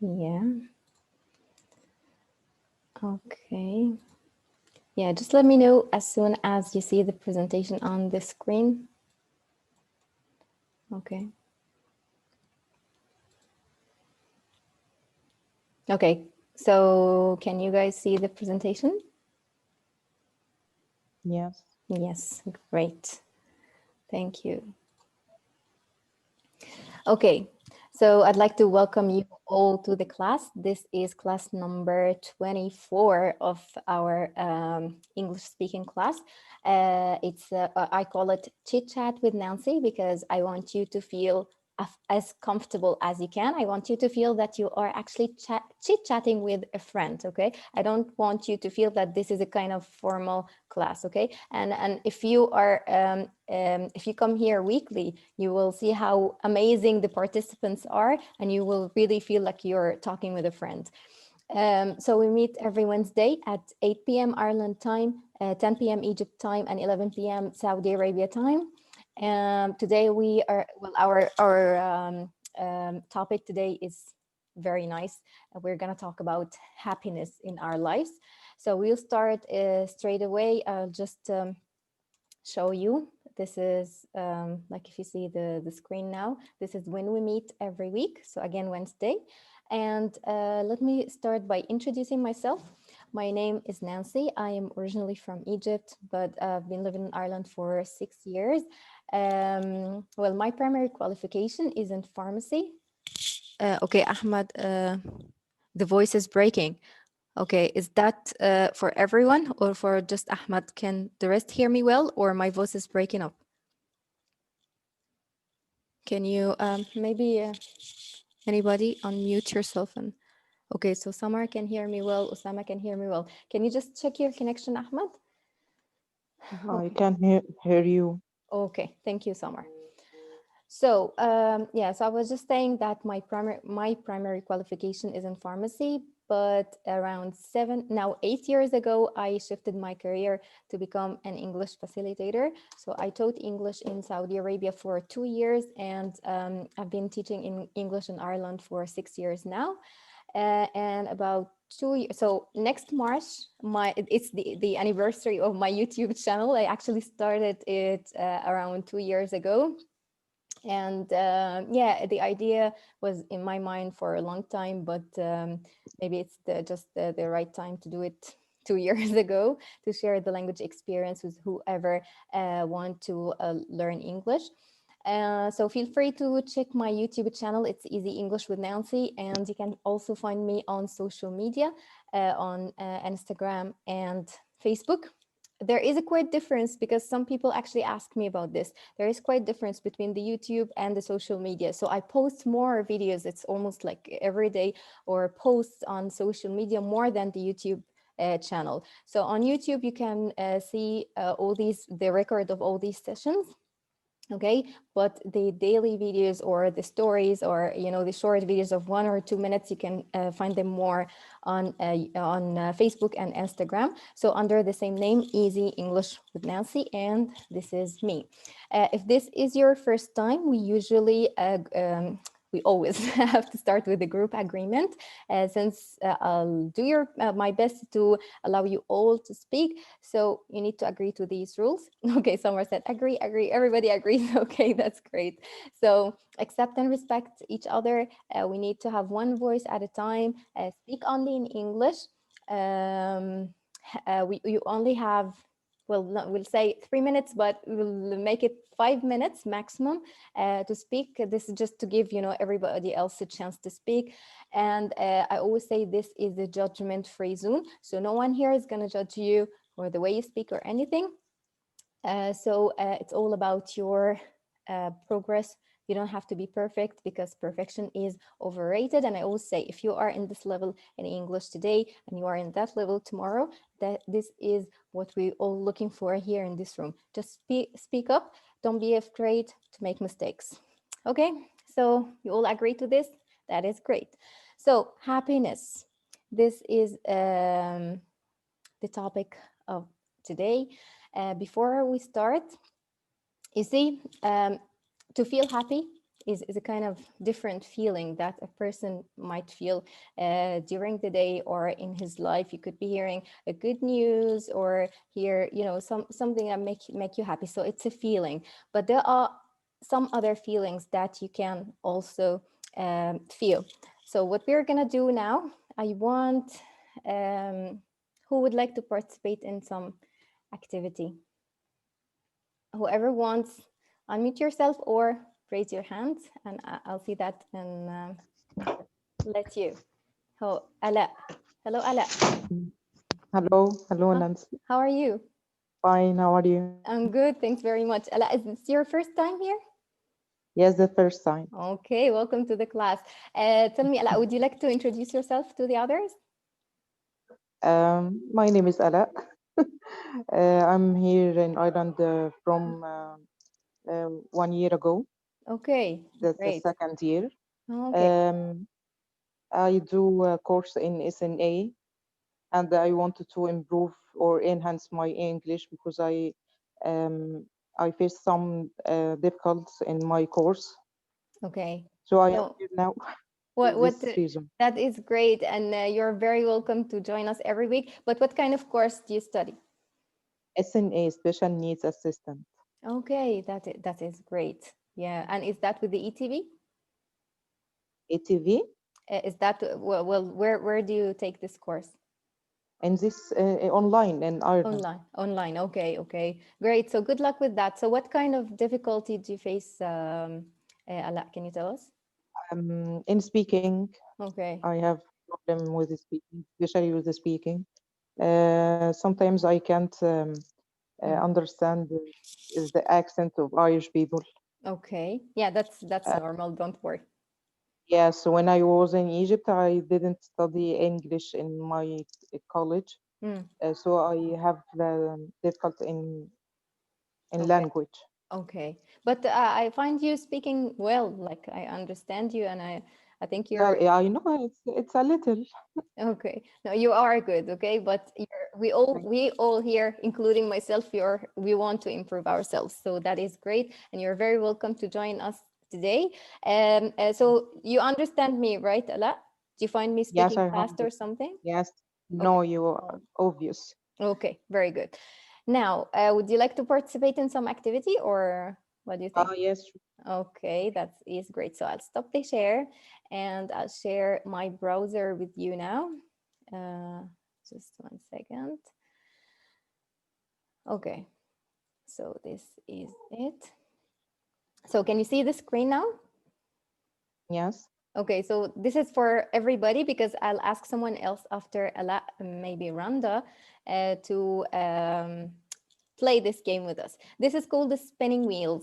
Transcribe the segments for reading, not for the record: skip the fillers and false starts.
Yeah. Okay. Yeah, just let me know as soon as you see the presentation on the screen. Okay. Okay, so can you guys see the presentation? Yes. Yes, great. Thank you. Okay, so I'd like to welcome you all to the class. This is class number 24 of our English speaking class. I call it Chit Chat with Nancy because I want you to feel as comfortable as you can. I want you to feel that you are actually chit-chatting with a friend, okay? I don't want you to feel that this is a kind of formal class, okay? And if you are, if you come here weekly, you will see how amazing the participants are, and you will really feel like you're talking with a friend. So we meet every Wednesday at 8 p.m. Ireland time, 10 p.m. Egypt time, and 11 p.m. Saudi Arabia time. Today we are, well, our topic today is very nice. We're going to talk about happiness in our lives. So we'll start straight away. I'll just show you. This is like if you see the screen now, this is when we meet every week. So again, Wednesday. And let me start by introducing myself. My name is Nancy. I am originally from Egypt, but I've been living in Ireland for 6 years. Well, my primary qualification is in pharmacy. Okay, Ahmad, the voice is breaking. Okay, is that for everyone or for just Ahmad? Can the rest hear me well, or my voice is breaking up? Can you maybe anybody unmute yourself? And okay, so Samar can hear me well, Osama can hear me well. Can you just check your connection, Ahmad? I can hear you. Okay, thank you, Samar. So yeah, so I was just saying that my primary qualification is in pharmacy, but around 8 years ago, I shifted my career to become an English facilitator. So I taught English in Saudi Arabia for 2 years, and I've been teaching in English in Ireland for 6 years now. And about 2 years, so next March, it's the anniversary of my YouTube channel. I actually started it around 2 years ago. And yeah, the idea was in my mind for a long time, but maybe it's just the right time to do it 2 years ago, to share the language experience with whoever want to learn English. So feel free to check my YouTube channel. It's Easy English with Nancy, and you can also find me on social media, on Instagram and Facebook. There is a quite difference because some people actually ask me about this. There is quite difference between the YouTube and the social media. So I post more videos. It's almost like every day, or posts on social media more than the YouTube channel. So on YouTube, you can see the record of all these sessions. Okay, but the daily videos or the stories, or the short videos of 1 or 2 minutes, you can find them more on Facebook and Instagram. So under the same name, Easy English with Nancy, and this is me. If this is your first time, we always have to start with the group agreement, since I'll do my best to allow you all to speak. So you need to agree to these rules. Okay, Summer said agree, everybody agrees. Okay, that's great. So accept and respect each other. We need to have one voice at a time, speak only in English. You only have, well, no, we'll say 3 minutes, but we'll make it 5 minutes maximum to speak. This is just to give everybody else a chance to speak. And I always say this is a judgment-free zone, so no one here is going to judge you or the way you speak or anything. So it's all about your progress. You don't have to be perfect, because perfection is overrated. And I always say, if you are in this level in English today and you are in that level tomorrow, that this is what we're all looking for here in this room. Just speak up. Don't be afraid to make mistakes. Okay, so you all agree to this? That is great. So happiness. This is the topic of today. Before we start, you see, to feel happy is a kind of different feeling that a person might feel during the day or in his life. You could be hearing a good news or hear, something that make you happy. So it's a feeling, but there are some other feelings that you can also feel. So what we're gonna do now, I want who would like to participate in some activity? Whoever wants, unmute yourself or raise your hand, and I'll see that and let you. Oh, Ala. Hello, Ala. Hello, Huh? Nancy. How are you? Fine, how are you? I'm good, thanks very much. Ala, is this your first time here? Yes, the first time. Okay, welcome to the class. Tell me, Ala, would you like to introduce yourself to the others? My name is Ala. I'm here in Ireland from 1 year ago. Okay, That's the great. second year. Okay, Um, I do a course in SNA, and I wanted to improve or enhance my English because um, I faced some difficulties in my course. okay. So I am So here now what for what this reason. that is great, and you're very welcome to join us every week. But what kind of course do you study? SNA, Special Needs Assistant. Okay, that is great. Yeah, and is that with the ETV? ATV Is that well, where do you take this course? and this online in Ireland. Online. Okay, okay, great. So good luck with that. So what kind of difficulty do you face, Ala? Can you tell us? In speaking, Okay, I have problem with the speaking, especially with the speaking. Sometimes I can't mhm, understand the accent of Irish people. okay. Yeah, that's Uh, normal. Don't worry. yes, when I was in Egypt, I didn't study English in my college, Mm, so I have difficulty in okay, language. okay. But I find you speaking well. Like I understand you, and I think Yeah, you're yeah, I know it's a little. okay. No, you are good. Okay, but we all here, including myself, we want to improve ourselves. So that is great, and you're very welcome to join us today. So you understand me, right, Ala? Do you find me Yes, speaking I fast or understand. something? Yes, Okay. no, you are obvious. Okay. Very good. Now, would you like to participate in some activity, or what do you think? Ah, yes, Okay, that is great. So I'll stop the share and I'll share my browser with you now. Uh, just 1 second. Okay, so this is it. So can you see the screen now? yes. Okay, so this is for everybody because I'll ask someone else after Ala, maybe Randa, to play this game with us. This is called the spinning wheel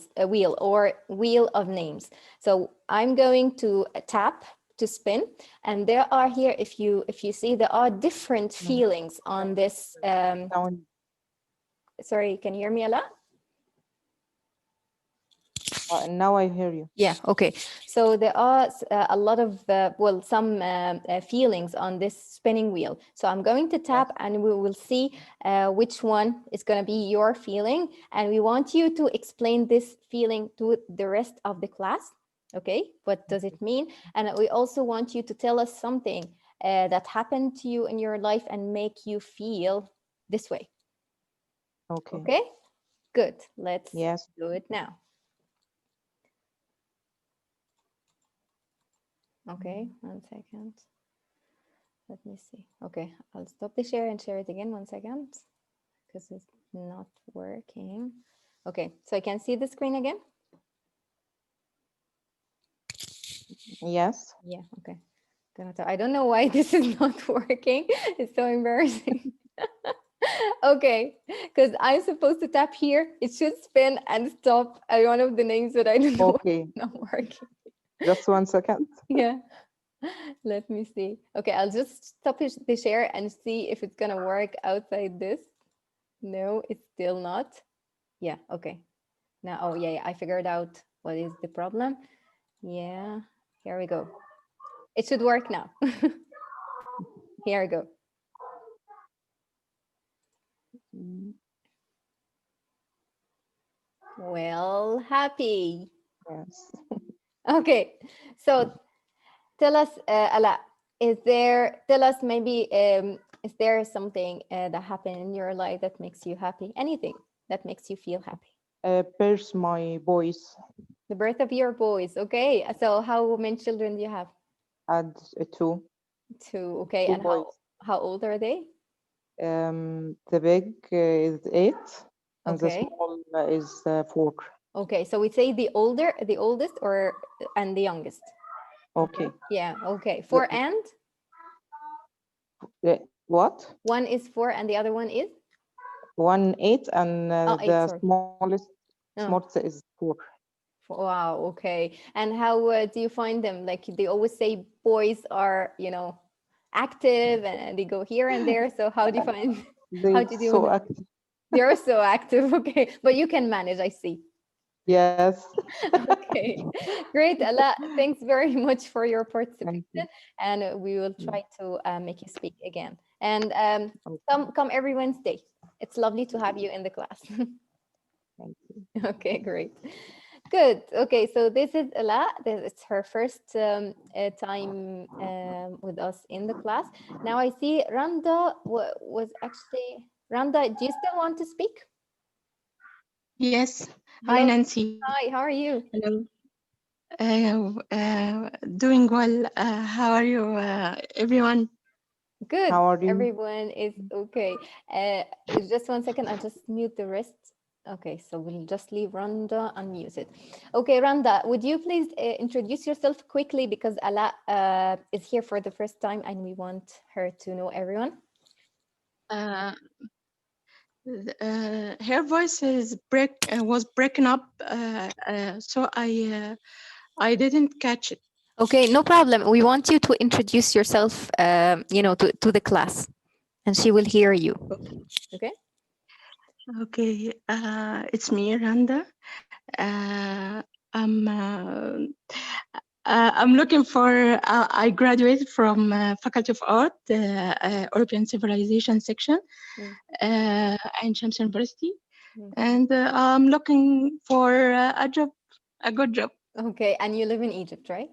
or wheel of names. So I'm going to tap to spin, and there are here, if you see, there are different Mm. feelings on this. Sound, Sorry, can you hear me, Ala? now I hear you. Yeah, okay. So there are a lot of, some feelings on this spinning wheel. So I'm going to Yes. tap and we will see which one is going to be your feeling. And we want you to explain this feeling to the rest of the class. Okay, what does it mean? And we also want you to tell us something that happened to you in your life and make you feel this way. Okay. Okay, good. Let's Yes. do it now. Okay, 1 second. Let me see. Okay, I'll stop the share and share it again 1 second because it's not working. Okay, so I can see the screen again. Yes. Yeah, okay. I don't know why this is not working. It's so embarrassing. Okay, because I'm supposed to tap here. It should spin and stop at one of the names, but I don't know why Okay. it's not working. Just 1 second. Yeah. Let me see. Okay, I'll just stop the share and see if it's gonna work outside this. No, it's still not. Yeah, okay. Now, oh yeah, I figured out what is the problem. Yeah, here we go. It should work now. Here we go. Mm, Well, happy. yes. Okay. So tell us, Ala, tell us maybe, is there something that happened in your life that makes you happy? Anything that makes you feel happy? Birth my boys The birth of your boys. Okay. So how many children do you have? had two Two. Okay. two And boys. how old are they? The big is 8, and the Okay. small is 4. Okay. So we say the oldest, or and the youngest. Okay. Yeah. Okay. The, Four and what? one is four and the other one is 1 8, and oh eight. the Sorry. smallest Oh. is 4. Wow, okay. And how do you find them? Like they always say boys are, active and they go here and there. So how do you find how They do you deal with so them? active. They're so active, okay. But you can manage, I see. Yes. Okay, great. Allah, thanks very much for your Thank participation, you. and we will Mm, try to make you speak again. And okay, come every Wednesday. It's lovely to have you in the class. thank you. Okay, great. Good. Okay, so this is Ella. It's her first time with us in the class. Now I see Randa was actually Randa. Do you still want to speak? Yes. Hi, Hello. Nancy. Hi. How are you? Hello. Doing well. How are you, everyone? Good. How are you? Everyone is okay. Just 1 second. I'll just mute the rest. Okay, so we'll just leave Randa unmuted. Okay, Randa, would you please introduce yourself quickly because Ala is here for the first time and we want her to know everyone. Uh, Her voice was breaking up, so I didn't catch it. Okay, no problem. We want you to introduce yourself, to the class, and she will hear you. Okay. Okay. It's me, Randa. Uh, I'm looking for. I graduated from Faculty of Art, European Civilization section, Mm, in Shams University, mm. and I'm looking for a job, a good job. Okay, and you live in Egypt, right?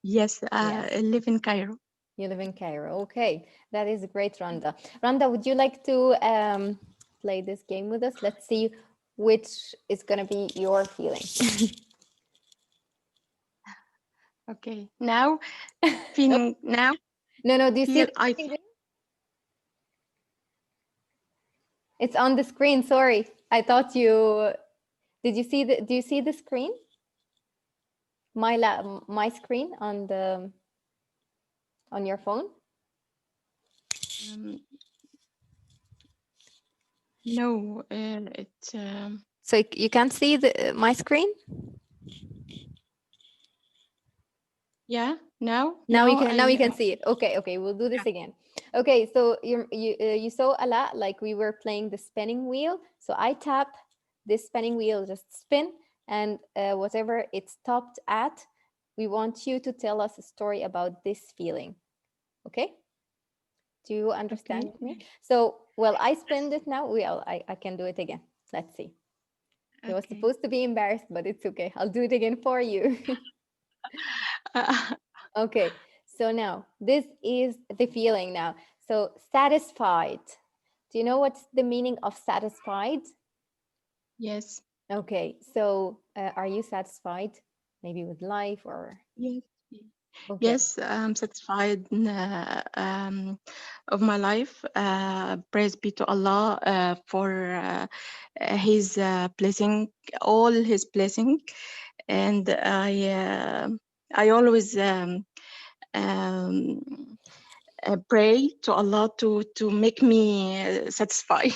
Yes, Yes, I live in Cairo. you live in Cairo. Okay, that is great, Randa. Randa, would you like to play this game with us? Let's see which is gonna be your feeling. Okay, now No, feeling now no. Do you see feel the I screen? It's on the screen. Sorry, I thought you. Did you see the? Do you see the screen? My screen on your phone. um, no, it's So you can't see the my screen. yeah. Now Now you now can. Now you I can see it. Okay, okay. We'll do this again. Okay, so you saw a lot. Like we were playing the spinning wheel. So I tap this spinning wheel, just spin, and whatever it stopped at, we want you to tell us a story about this feeling. Okay. Do you understand okay. me? So, well, I spend it now. Well, I can do it again. Let's see. It was Okay. supposed to be embarrassed, but it's okay. I'll do it again for you. Uh, Okay. So now this is the feeling now. So satisfied. Do you know what's the meaning of satisfied? yes. Okay. So are you satisfied? Maybe with life or Yes. okay. Yes, I'm satisfied of my life. Praise be to Allah for His blessing, all His blessing, and I always um, pray to Allah to make me satisfied.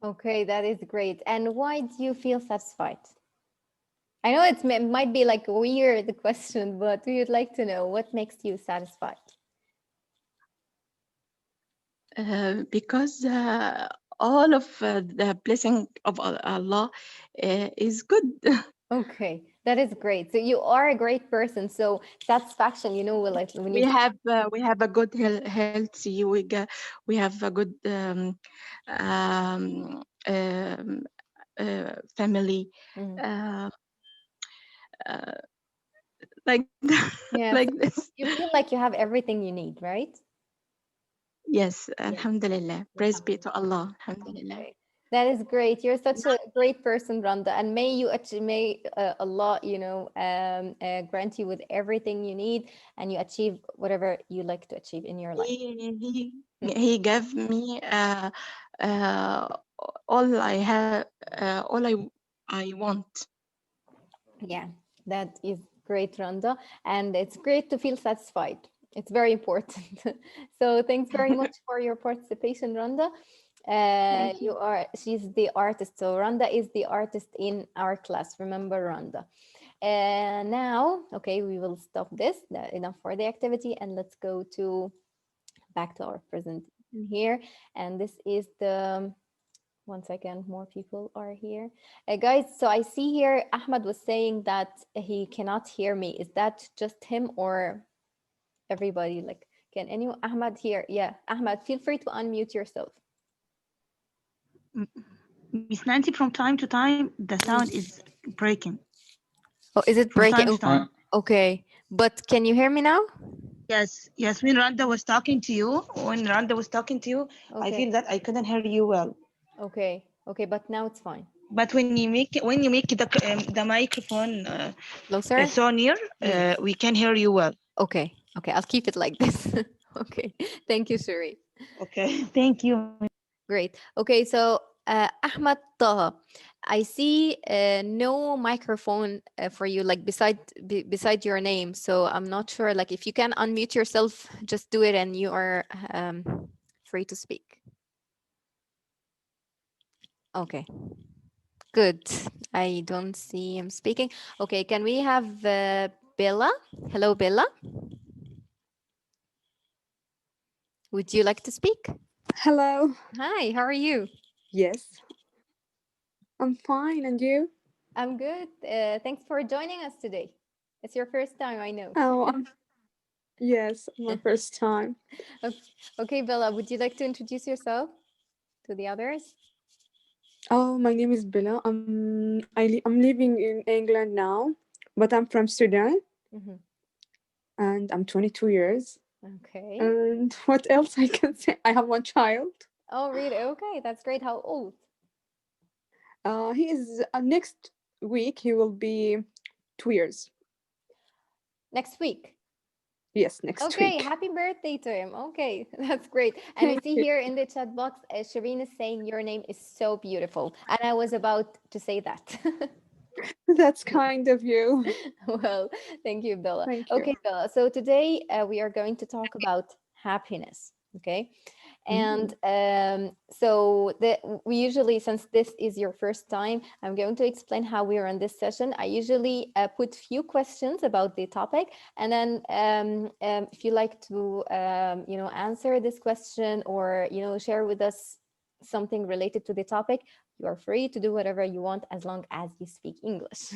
Okay, that is great. And why do you feel satisfied? I know it might be like weird the question, but we would like to know what makes you satisfied. Because all of the blessing of Allah is good. Okay, that is great. So you are a great person. So satisfaction, like when you We have a good health. We have a good um, family. Mhm. Uh, uh, like Yeah, like so this. you feel like you have everything you need, right? Yes, Yeah. Alhamdulillah. Praise be to Allah. Alhamdulillah. Okay. That is great. You're such a great person, Randa, and may you achieve, may Allah, grant you with everything you need, and you achieve whatever you like to achieve in your life. He gave me uh, all I have, all I want. Yeah, that is great, Randa, and it's great to feel satisfied. It's very important. So thanks very much for your participation, Randa. Thank you. She's the artist. So Randa is the artist in our class. Remember Randa. And now, okay, we will stop this. Enough for the activity, and let's go to back to our presentation here. And this is the one second, more people are here. Guys, so I see here Ahmad was saying that he cannot hear me. Is that just him or everybody? Like, can anyone, Ahmad here? Yeah, Ahmad, feel free to unmute yourself. M- Miss Nancy, from time to time, the Mm. sound is breaking. Oh, is it From breaking? time to time. Okay, but can you hear me now? Yes. When Randa was talking to you, I Okay, feel that I couldn't hear you well. okay, but now it's fine. But when you make the microphone Closer? so near, Mm. we can hear you well. Okay, I'll keep it like this. Okay, thank you, Shuri. Okay. Thank you. Great. Okay, so Ahmad Taha, I see no microphone for you, like beside your name. So I'm not sure, like if you can unmute yourself, just do it, and you are free to speak. Okay, good. I don't see him speaking. Okay, can we have Bella? Hello, Bella. Would you like to speak? Hello. Hi, how are you? Yes, I'm fine. And you? I'm good. Thanks for joining us today. It's your first time, I know. Oh, yes, my first time. Okay, okay, Bella, would you like to introduce yourself to the others? Oh, my name is Bella. I'm living in England now, but I'm from Sudan Mhm. and I'm 22 years. Okay. And what else I can say? I have one child. Oh, really? Okay, that's great. How old? He is next week. He will be 2 years. Next week. Yes, next Okay, week. happy birthday to him. Okay, that's great. And we Thank see you. here in the chat box, Shireen is saying your name is so beautiful. And I was about to say that. That's kind of you. Well, thank you, Bella. Thank you. Okay, Bella. So today we are going to talk about happiness. Okay. And so we usually, since this is your first time, I'm going to explain how we run this session. I usually put few questions about the topic, and then if you like to, answer this question or share with us something related to the topic, you are free to do whatever you want as long as you speak English.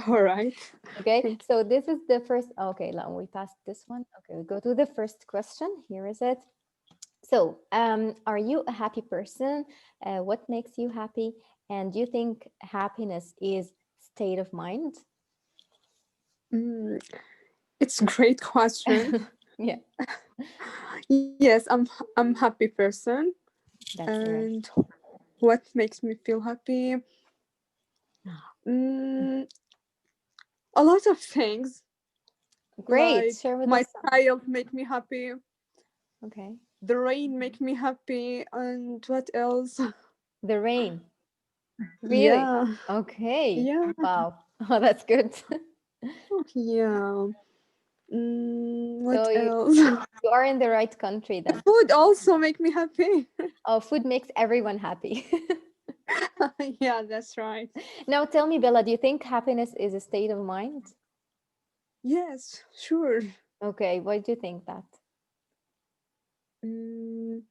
All right. Okay, Thank so this is the first. Okay, we passed this one. Okay, we go to the first question. Here is it. So, are you a happy person? What makes you happy? And do you think happiness is state of mind? you. It's a great question. Yeah, Yes, I'm happy person. that's right. And what makes me feel happy? Mm, a lot of things. Great. Like Share with my us some. child make me happy. Okay. The rain make me happy. And what else? The rain. Really? Yeah, Okay. yeah, Wow. Oh, that's good. yeah. So What else? you are in the right country The then. food also make me happy. Oh, food makes everyone happy. Yeah, that's right. Now tell me, Bella, do you think happiness is a state of mind? Yes, sure. Okay, why do you think that? Mm,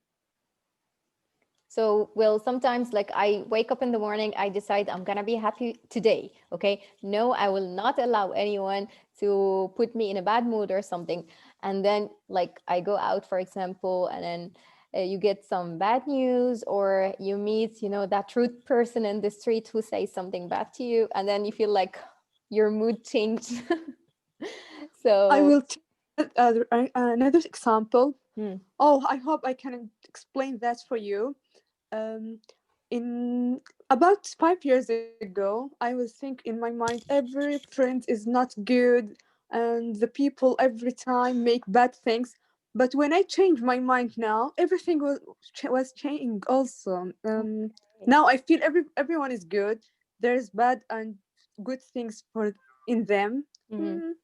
So, well, sometimes like I wake up in the morning, I decide I'm gonna be happy today. Okay. No, I will not allow anyone to put me in a bad mood or something. And then, like, I go out, for example, and then you get some bad news, or you meet, that rude person in the street who says something bad to you. And then you feel like your mood changed. I So, will take another example. hmm, Oh, I hope I can explain that for you. Um, in about 5 years ago, I was think in my mind every friend is not good, and the people every time make bad things. But when I change my mind now, everything was changing also. Now I feel everyone is good. There's bad and good things for in them. mhm. Mm,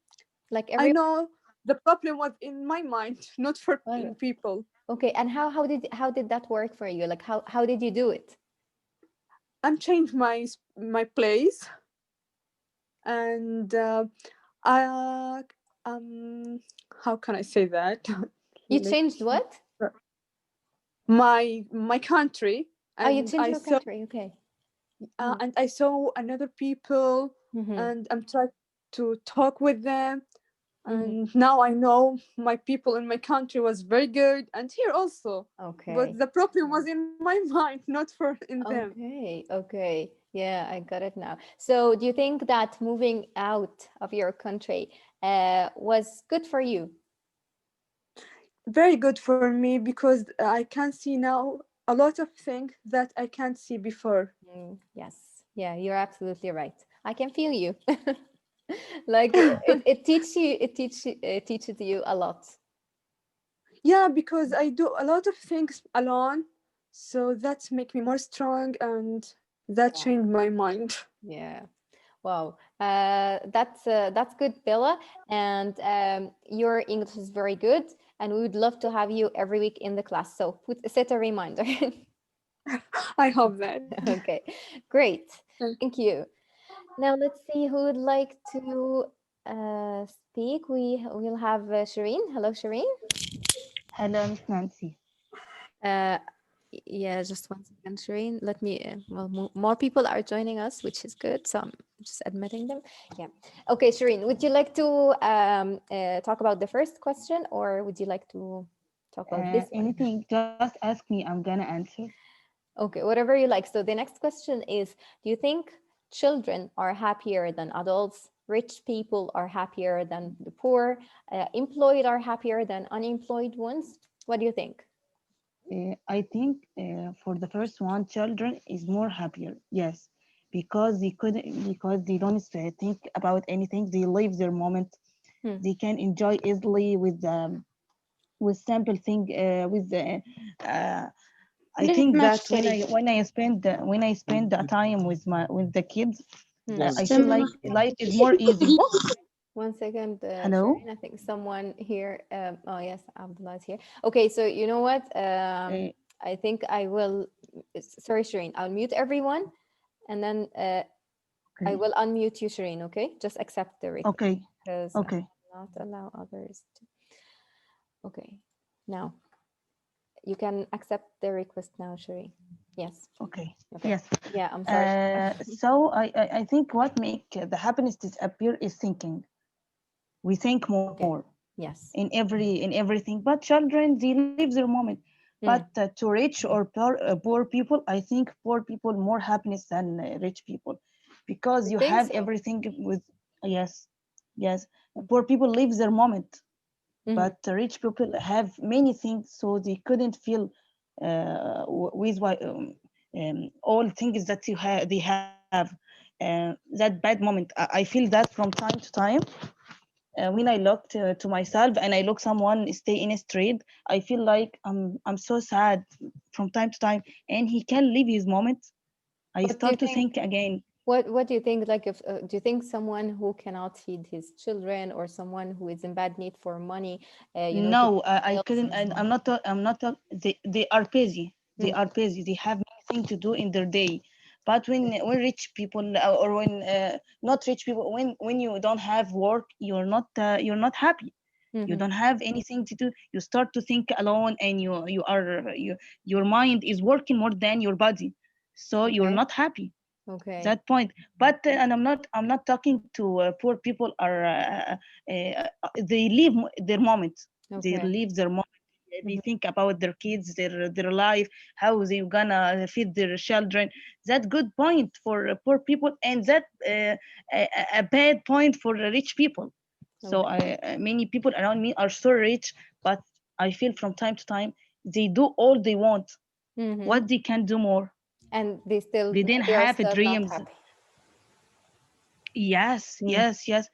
Like I every know the problem was in my mind, not for one. people. Okay, and how did that work for you? Like how did you do it? I'm changed my place, and I how can I say that? You Let changed what? my country, Oh, you and changed your country. Okay. Mm. I saw another people, Mm-hmm. and I'm trying to talk with them, Mm-hmm. and now I know my people in my country was very good, and here also. But Okay. the problem was in my mind, not for in them. Okay. Okay. Yeah, I got it now. So, do you think that moving out of your country was good for you? Very good for me because I can see now a lot of things that I can't see before. Yes. Yeah, you're absolutely right. I can feel you. Like it teaches you, it teaches you a lot. Yeah, because I do a lot of things alone, so that make me more strong, and that Yeah. changed my mind. Yeah. Wow. That's good, Bella. And your English is very good, and we would love to have you every week in the class. So set a reminder. I hope that. Okay, great. Thank you. Now let's see who would like to speak. We'll have Shireen. Hello, Shireen. Hello, Miss Nancy. Uh, yeah, just one second, Shireen. Let me. Well, more people are joining us, which is good. So I'm just admitting them. Yeah. Okay, Shireen. Would you like to talk about the first question, or would you like to talk about this one? Anything, just ask me. I'm gonna answer. Okay, whatever you like. So the next question is, do you think children are happier than adults? Rich people are happier than the poor? Employed are happier than unemployed ones? What do you think? I think for the first one, children is more happier. Yes, because they don't think about anything. They live their moment. Hmm. They can enjoy easily with simple thing. Uh, I Very think much that when safe. I spend the time with the kids, Hmm. I feel Same. like life is more easy. One second, Hello. Shireen. I think someone here. Oh, yes, Abdullah is here. Okay, so you know what? Uh, I think I will. Sorry, Shireen. I'll mute everyone, and then I okay. will unmute you, Shireen. Okay, just accept the request Okay. because I Okay. will not allow others to. Okay, now you can accept the request now, Shireen. Yes. Okay. Okay. Yes. Yeah, I'm sorry. So I think what make the happiness disappear is thinking. We think more Okay. Yes. in everything. But children, they live their moment. But Mm. to rich or poor people, I think poor people more happiness than rich people, because You you think have so? everything with. Yes, yes. Poor people live their moment, Mm-hmm. but rich people have many things, so they couldn't feel with what all things that they have. That bad moment, I feel that from time to time. When I look to myself and I look someone stay in a street, I feel like I'm so sad from time to time, and he can live his moment. I What do you start to think? think again. What do you think? Like, if do you think someone who cannot feed his children, or someone who is in bad need for money, to No, pay I bills couldn't. and so I'm on? not. I'm not. They are busy. They Mm, are busy. They have many things to do in their day. But when rich people or when not rich people, when you don't have work, you're not happy. You mm-hmm. don't have anything to do. You start to think alone, and your mind is working more than your body, so you're Okay. not happy. Okay. That point. But and I'm not talking to poor people are they live their moment. They Okay. live their moment. they think about their kids, their life, how they gonna feed their children. That good point for poor people, and that a bad point for the rich people. So Okay. many people around me are so rich, but I feel from time to time they do all they want. Mm-hmm. What they can do more? And they still, They didn't they are have still not dreams. happy. Yes, Mm. yes, yes.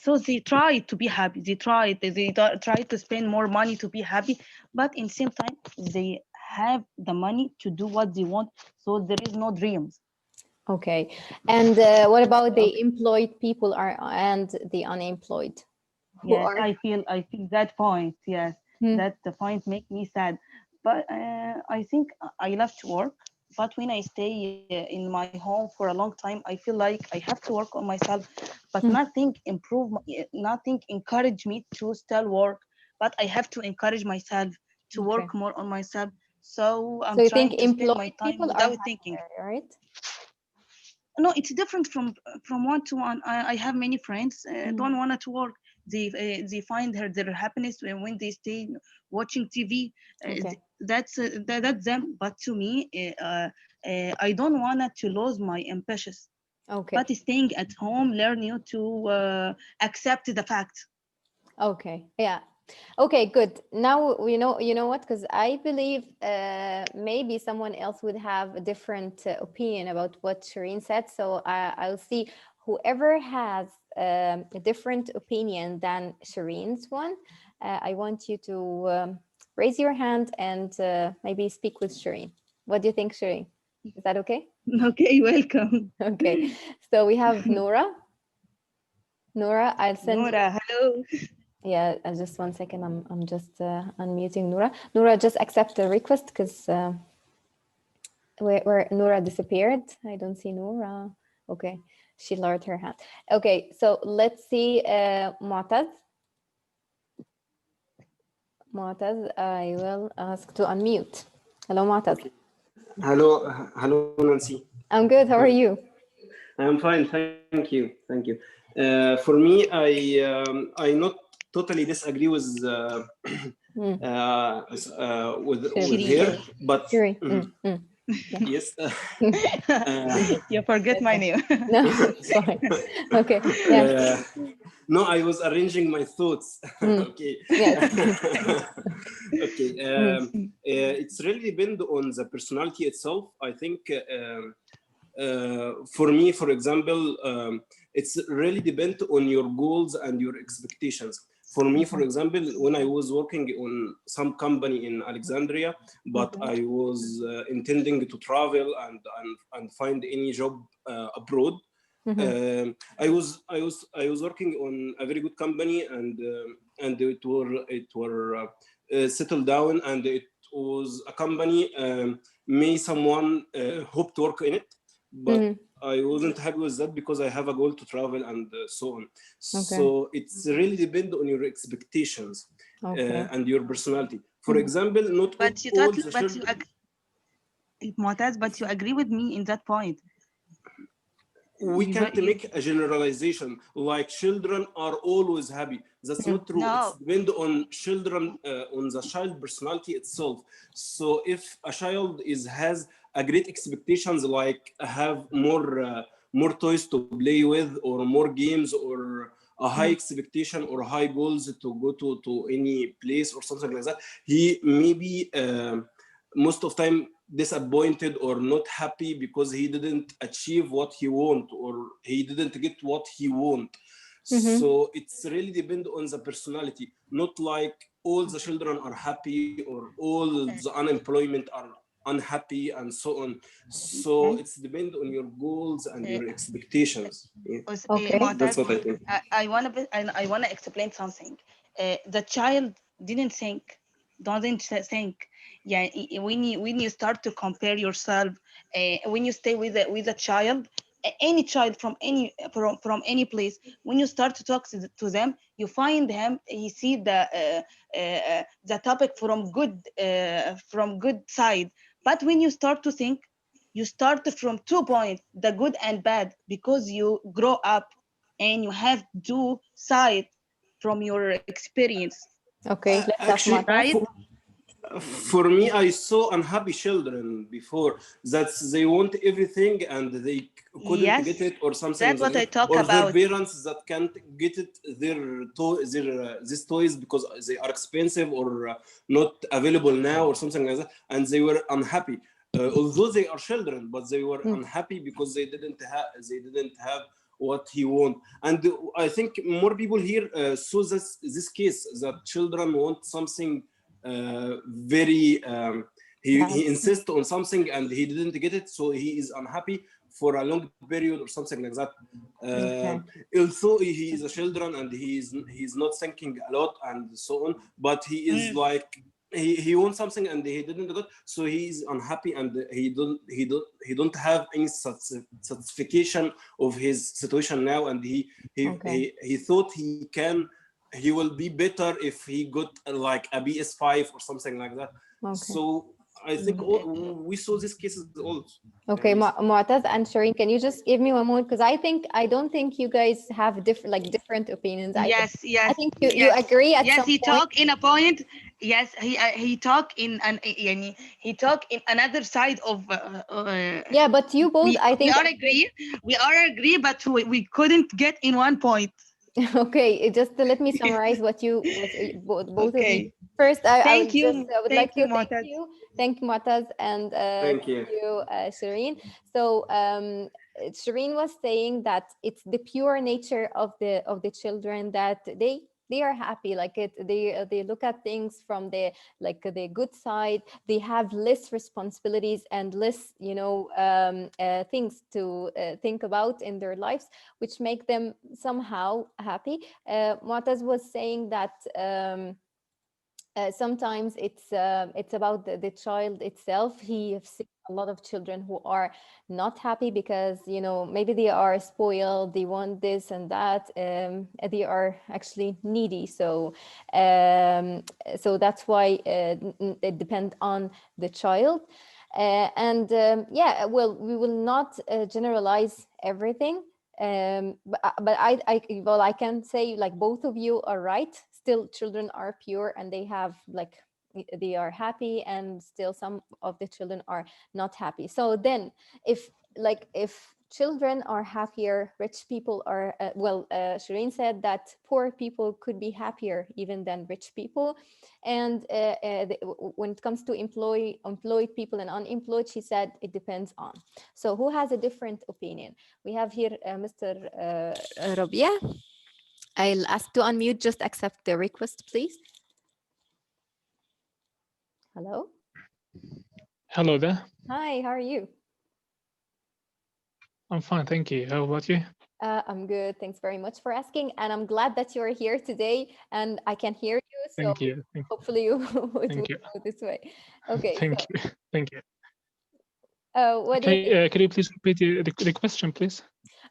So they try to be happy. They try to spend more money to be happy, but in same time they have the money to do what they want. So there is no dreams. Okay. And what about the Okay. employed people are and the unemployed who Yes, are? I feel that point. Yes, Hmm. that the point make me sad. But I think I love to work. But when I stay in my home for a long time, I feel like I have to work on myself. But Hmm. nothing encourage me to still work. But I have to encourage myself to Okay. work more on myself. So So I'm you think trying to spend my employed time people are without thinking. happier, right? No, it's different from one to one. I have many friends Mm. don't want to work. They find their happiness when they stay watching TV. Okay. That's them. But to me, I don't want to lose my ambitions. Okay. But staying at home, learn you to accept the fact. Okay. Yeah. Okay, good. Now you know what? Because I believe maybe someone else would have a different opinion about what Shireen said. So I'll see whoever has a different opinion than Shireen's one. I want you to raise your hand and maybe speak with Shireen. What do you think, Shireen? Is that okay? Okay, welcome. Okay. So we have Nora. Nora, I'll send you. Nora, hello. Yeah, just 1 second. I'm just unmuting Nora. Nora, just accept the request because where Nora disappeared. I don't see Nora. Okay, she lowered her hand. Okay, so let's see Mu'taz. Mu'taz, I will ask to unmute. Hello, Mu'taz. Okay. Hello, Nancy. I'm good. How are you? I'm fine, thank you. For me, I not totally disagree Mm, with Shireen. her, but Shireen. Yeah. yes. You forget That's my fine. name. No, it's fine. Okay. Yeah. uh, no, I was arranging my thoughts. Mm, Okay. yeah, it's okay. Okay. Mm, It's really depend on the personality itself. I think for me, for example, it's really depend on your goals and your expectations. For me, for example, when I was working on some company in Alexandria, but I was intending to travel and find any job abroad. mhm, I was working on a very good company, and it were settled down, and it was a company may someone hope to work in it, but mhm. I wasn't happy with that because I have a goal to travel and so on. Okay. So it's really depend on your expectations Okay. and your personality. For Mhm. example, not But you all thought, the but you, children. Mu'taz, but you agree with me in that point. We You can't don't, you, make a generalization like children are always happy. That's Mm, not true. It's no, depend on children, on the child personality itself. So if a child has a great expectations, like have more toys to play with, or more games, or a high mm, expectation or high goals to go to any place or something like that, he maybe most of time disappointed or not happy because he didn't achieve what he want, or he didn't get what he want. mhm. So it's really depend on the personality, not like all the children are happy or all the unemployment are unhappy and so on. So Okay. it's depend on your goals and uh, your expectations. Yeah, Okay. that's Mu'taz, what I think. I wanna explain something. The child didn't think, doesn't think. Yeah, when you start to compare yourself, when you stay with a child, any child from any place, when you start to talk to them, you find him. You see the topic from good side. But when you start to think, you start from 2 points, the good and bad, because you grow up and you have two sides from your experience, Okay. Let's have Actually, Mu'taz. right? For me, I saw unhappy children before that they want everything and they couldn't get Yes, it or something that's like what I that, talk or their about. parents that can't get it these toys because they are expensive or not available now or something like that, and they were unhappy. Although they are children, but they were unhappy because they didn't have what he want. And I think more people here saw this case that children want something very he Bad. insists on something and he didn't get it, so he is unhappy for a long period or something like that. Okay. Although he is a children and he's not thinking a lot and so on, but he is Mm, like he wants something and he didn't get, so he is unhappy and he don't have any satisfaction of his situation now, and Okay. he thought he will be better if he got like a PS5 or something like that. Okay. So I think we saw these cases also. Okay, Yes. Mu'taz and Shireen, can you just give me one more? Because I don't think you guys have different opinions. yes, I yes, think you yes, agree at yes. some He point. talk in a point. Yes, he talk in an يعني, he talk in another side of. Yeah, but you both, I We think, are agree. We are agree, but we couldn't get in one point. okay. Just to let me summarize both of you. Okay. First, I would like Thank to you, thank Mu'taz. you, thank Mu'taz, and Thank thank you. you, Shireen. So Shireen was saying that it's the pure nature of the children that they are happy, like they look at things from the good side. They have less responsibilities and less things to think about in their lives, which make them somehow happy. Mu'taz was saying that sometimes it's about the child itself. He have seen a lot of children who are not happy because maybe they are spoiled, they want this and that, they are actually needy. So that's why it depends on the child. And yeah, well, we will not generalize everything. But I can say, like, both of you are right. Still, children are pure and they have they are happy, and still some of the children are not happy. So then, if children are happier, rich people are Shireen said that poor people could be happier even than rich people. And when it comes to employed people and unemployed, she said it depends on. So who has a different opinion? We have here Mr. Rabia. I'll ask to unmute. Just accept the request, please. Hello. Hello there. Hi, how are you? I'm fine, thank you. How about you? I'm good. Thanks very much for asking. And I'm glad that you're here today and I can hear you. So Thank you. hopefully it will Thank you. go this way. Okay. Thank you. Thank you. What do you think? Could you please repeat the question, please?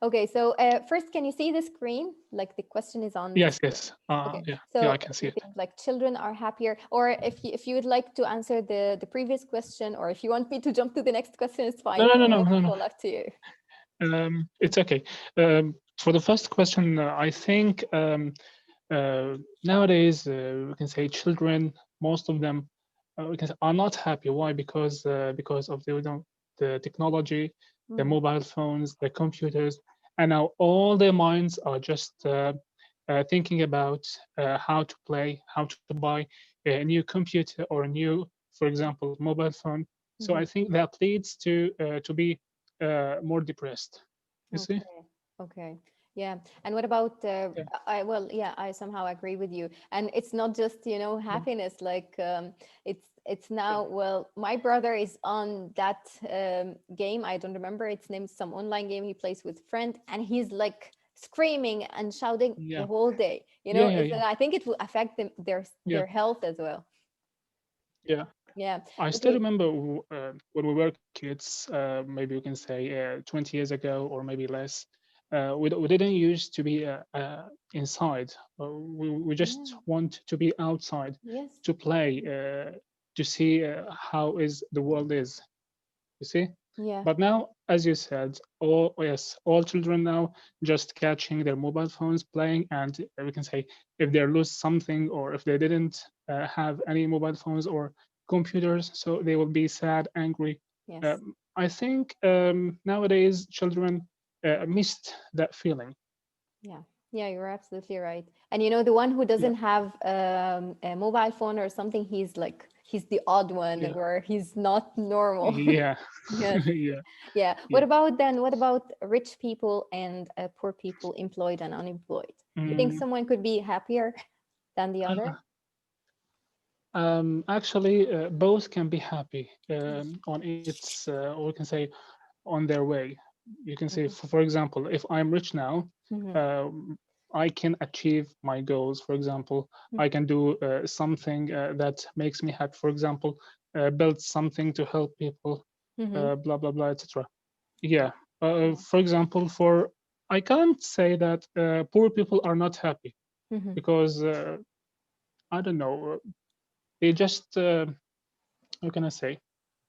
Okay, so first, can you see the screen? Like the question is on the Yes, screen. yes. Okay, Yeah, so I can see you it. think like children are happier, or if you would like to answer the previous question, or if you want me to jump to the next question, it's fine. It's all up to you. It's okay. For the first question, I think nowadays we can say children, most of them, we can say, are not happy. Why? Because of the technology, the mobile phones, the computers, and now all their minds are just thinking about how to play, how to buy a new computer or a new, for example, mobile phone. So I think that leads to be more depressed. You see? Okay. Yeah. And what about Yeah. I somehow agree with you. And it's not just, happiness, like it's now, well, my brother is on that game. I don't remember its name, some online game he plays with friend, and he's like screaming and shouting the whole day. I think it will affect their health as well. Yeah. Yeah. I still remember when we were kids, maybe we can say 20 years ago or maybe less, we didn't used to be inside. We just want to be outside, Yes. to play, to see how is the world is. You see? Yeah. But now, as you said, all children now just catching their mobile phones, playing, and we can say if they lose something or if they didn't have any mobile phones or computers, so they will be sad, angry. Yes. I think nowadays children missed that feeling. Yeah. Yeah, you're absolutely right. And you know, the one who Yeah, doesn't have a mobile phone or something, he's the odd one, yeah, or he's not normal. yeah, Yes. yeah, Yeah. What yeah. about then? What about rich people and poor people, employed and unemployed? Do you think Mm, someone could be happier than the other? uh, Actually, both can be happy on its, or we can say, on their way. You can say, for example, if I'm rich now, Mm-hmm. um, I can achieve my goals. For example, I can do something that makes me happy. For example, build something to help people, Mm-hmm. blah blah blah, etc. Yeah. Yeah. For example, for I can't say that poor people are not happy Mm-hmm. because I don't know. They just how can I say?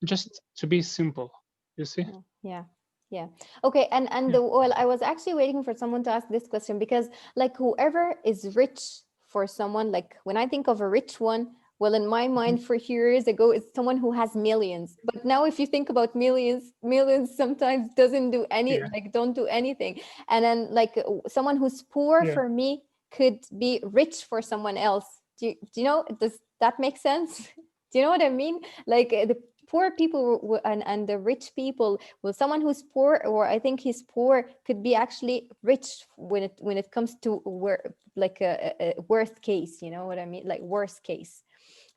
Just to be simple. You see? Yeah, yeah, yeah. Okay, and Yeah. well, I was actually waiting for someone to ask this question because, like, whoever is rich for someone, like, when I think of a rich one, well, in my Mhm. mind, for years ago, it's someone who has millions. But now, if you think about millions, millions sometimes doesn't do any, Yeah. like, don't do anything. And then, like, someone who's poor Yeah. for me could be rich for someone else. Do you know? Does that make sense? Do you know what I mean? Like the poor people and the rich people, well, someone who's poor, or I think he's poor, could be actually rich when it comes to where, like a worst case, you know what I mean, like worst case.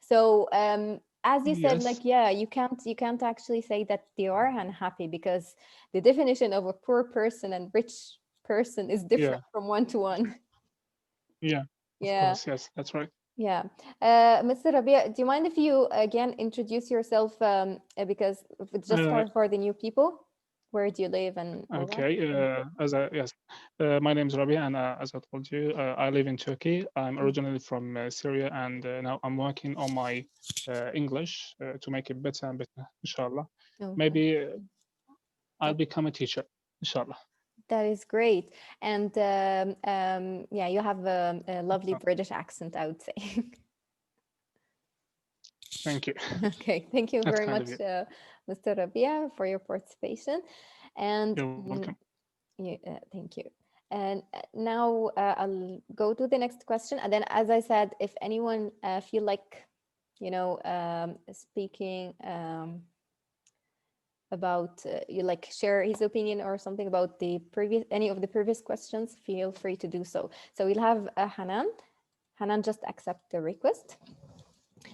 So as you said, Yes. like, yeah, you can't actually say that they are unhappy, because the definition of a poor person and rich person is Yeah. different from one to one. Yeah. Of Yeah. course. Yes. That's right. Yeah. Mr. Rabia, do you mind if you again introduce yourself, because just Uh, for the new people, where do you live and all that? okay. As I yes, my name is Rabi, and as I told you, I live in Turkey. I'm Mm. originally from Syria, and now I'm working on my English to make it better and better. Inshallah, Okay. maybe I'll That become a teacher. Inshallah. that is great. And yeah, you have a lovely So, British accent, I would say. thank you. Okay, thank you That's very kind of much, you. Mr. Rabia, for your participation. And You're welcome. thank you. And now I'll go to the next question. And then, as I said, if anyone feel like, speaking about, you like share his opinion or something about the previous, any of the previous questions, feel free to do so. So we'll have Hanan. Hanan, just accept the request.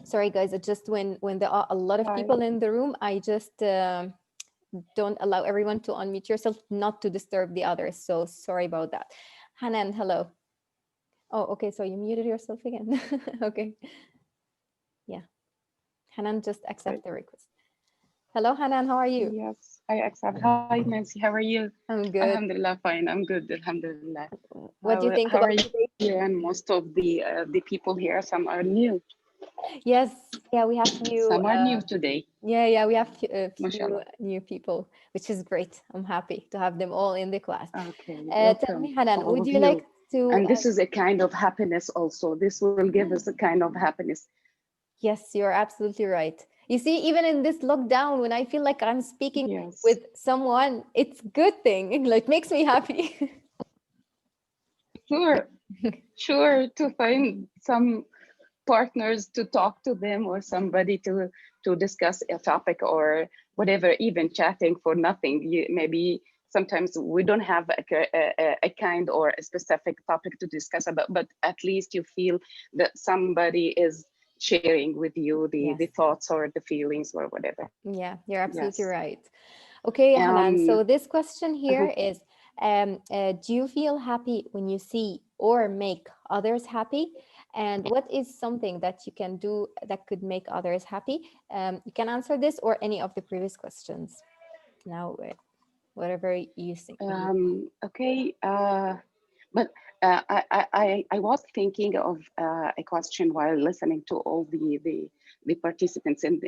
Sorry, guys. It's just when there are a lot of Hi. people in the room, I just don't allow everyone to unmute yourself, not to disturb the others. So sorry about that. Hanan, hello. Oh, okay. So you muted yourself again. Okay. Yeah. Hanan, just Hi. accept the request. Hello, Hanan. How are you? Yes, I accept. Hi, Nancy. How are you? I'm good. Alhamdulillah, fine. I'm good. Alhamdulillah. What do you think How are about you? today? And most of the people here, some are new. Yes. Yeah, we have few. Some are new today. Yeah, we have a few MashaAllah. new people, which is great. I'm happy to have them all in the class. Okay, Tell welcome, me, Hanan, all would of you you. like to? And this is a kind of happiness also. This will give us a kind of happiness. Yes, you're absolutely right. You see, even in this lockdown, when I feel like I'm speaking Yes, with someone, it's good thing. Like makes me happy. sure, sure, to find some partners to talk to them or somebody to discuss a topic or whatever, even chatting for nothing. Maybe sometimes we don't have a kind or a specific topic to discuss about, but at least you feel that somebody is sharing with you Yes. the thoughts or the feelings or whatever. Yeah, you're absolutely Yes. right. Okay, Hanan. um So this question uh-huh. here is, do you feel happy when you see or make others happy? And what is something that you can do that could make others happy? You can answer this or any of the previous questions. Now, whatever you think. okay, but I was thinking of a question while listening to all the participants in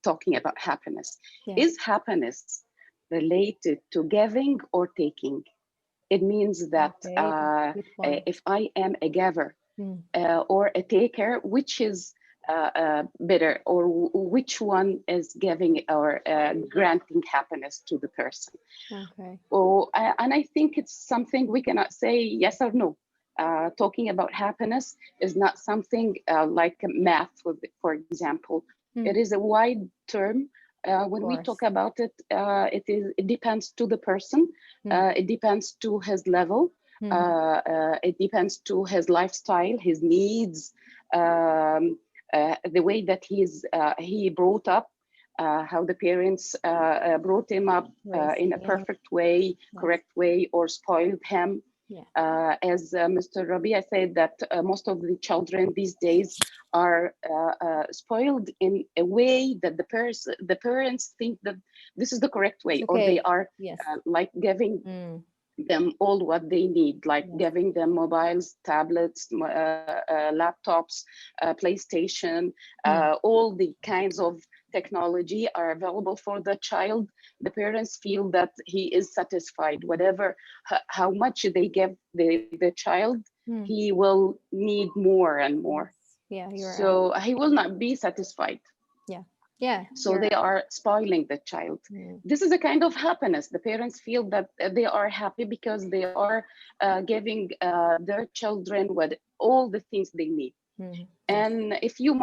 talking about happiness. Yeah. Is happiness related to giving or taking? It means that Okay, that's a good one. if I am a giver Mm. or a taker, which is better, or which one is giving or granting happiness to the person. Okay. And I think it's something we cannot say yes or no. Talking about happiness is not something like math, for example. It is a wide term. When we talk about it, it depends to the person. It depends to his level. It depends to his lifestyle, his needs, the way that he brought up, how the parents brought him up in a perfect way, correct way, or spoiled him. As Mr. Rabia said, that most of the children these days are spoiled in a way that the parents think that this is the correct way, or they are like giving them all what they need, like giving them mobiles, tablets, laptops, PlayStation, all the kinds of technology are available for the child. The parents feel that he is satisfied. Whatever, how much they give the child, he will need more and more. So he will not be satisfied. So they are spoiling the child. This is a kind of happiness. The parents feel that they are happy because they are giving their children all the things they need. And if you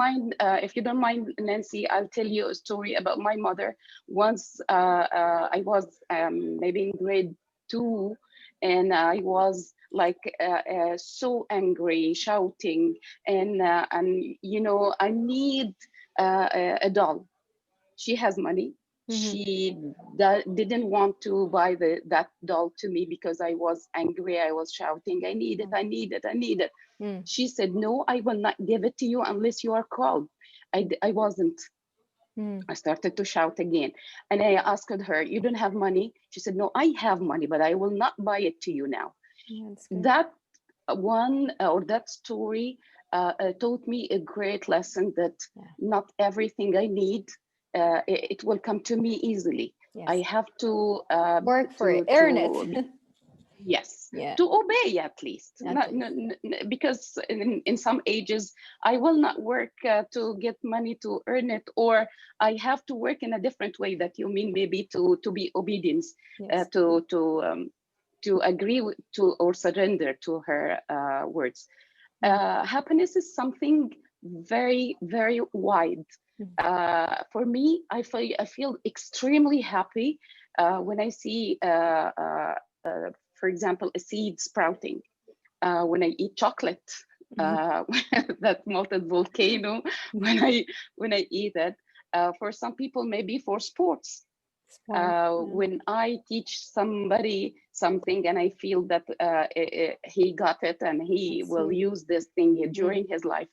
don't mind, Nancy, I'll tell you a story about my mother. Once I was maybe in grade 2, and I was like so angry, shouting, and you know, I need a doll. She has money. She didn't want to buy that doll to me because I was angry. I was shouting, I need it, I need it, I need it. She said, no, I will not give it to you unless you are called. I wasn't. I started to shout again. And I asked her, you don't have money? She said, no, I have money, but I will not buy it to you now. That one or that story taught me a great lesson that not everything I need, it will come to me easily. I have to work for it, earn it. Yes, to obey at least. Because in some ages, I will not work to get money to earn it, or I have to work in a different way that you mean maybe to be obedience, to agree to or surrender to her words. Happiness is something very, very wide. For me, I feel extremely happy when I see, for example, a seed sprouting. When I eat chocolate, that melted volcano, when I eat it. For some people, maybe for sports. When I teach somebody something and I feel that he got it and he will use this thing during his life,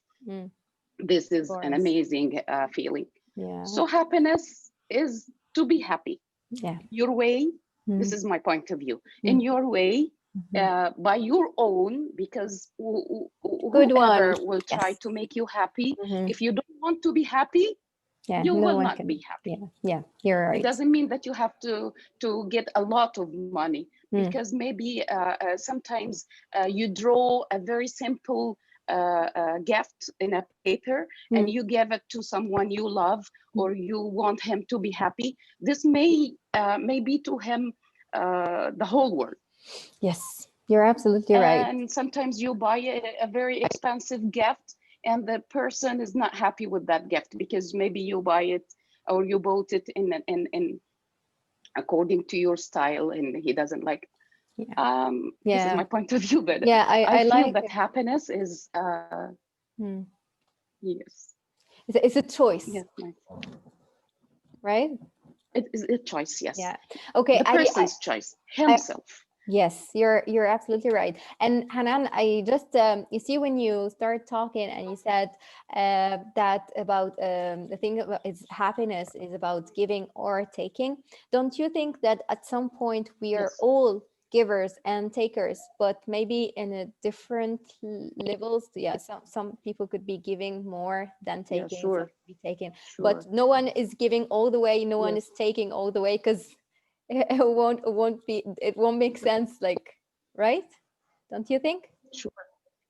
this is an amazing feeling. So happiness is to be happy. Your way, this is my point of view. In your way, by your own, because whoever will try to make you happy, if you don't want to be happy, you will not be happy. You're right. It doesn't mean that you have to get a lot of money, because maybe sometimes you draw a very simple gift in a paper and you give it to someone you love or you want him to be happy. This may be to him the whole world. Yes, you're absolutely right. And sometimes you buy a very expensive gift and the person is not happy with that gift because maybe you buy it or you bought it in according to your style and he doesn't like. This is my point of view, but I feel like that happiness is yes, it's a choice. Yes, right? It is a choice. Yes. Yeah. Okay. The person's choice himself. Yes, you're absolutely right. And Hanan, I just you see when you start talking and you said that about the thing about is happiness is about giving or taking. Don't you think that at some point we are all givers and takers, but maybe in a different levels? Yeah, some people could be giving more than taking. Yeah, sure. Some could be taking, but no one is giving all the way. No one is taking all the way because it won't make sense, like, right? Don't you think? Sure.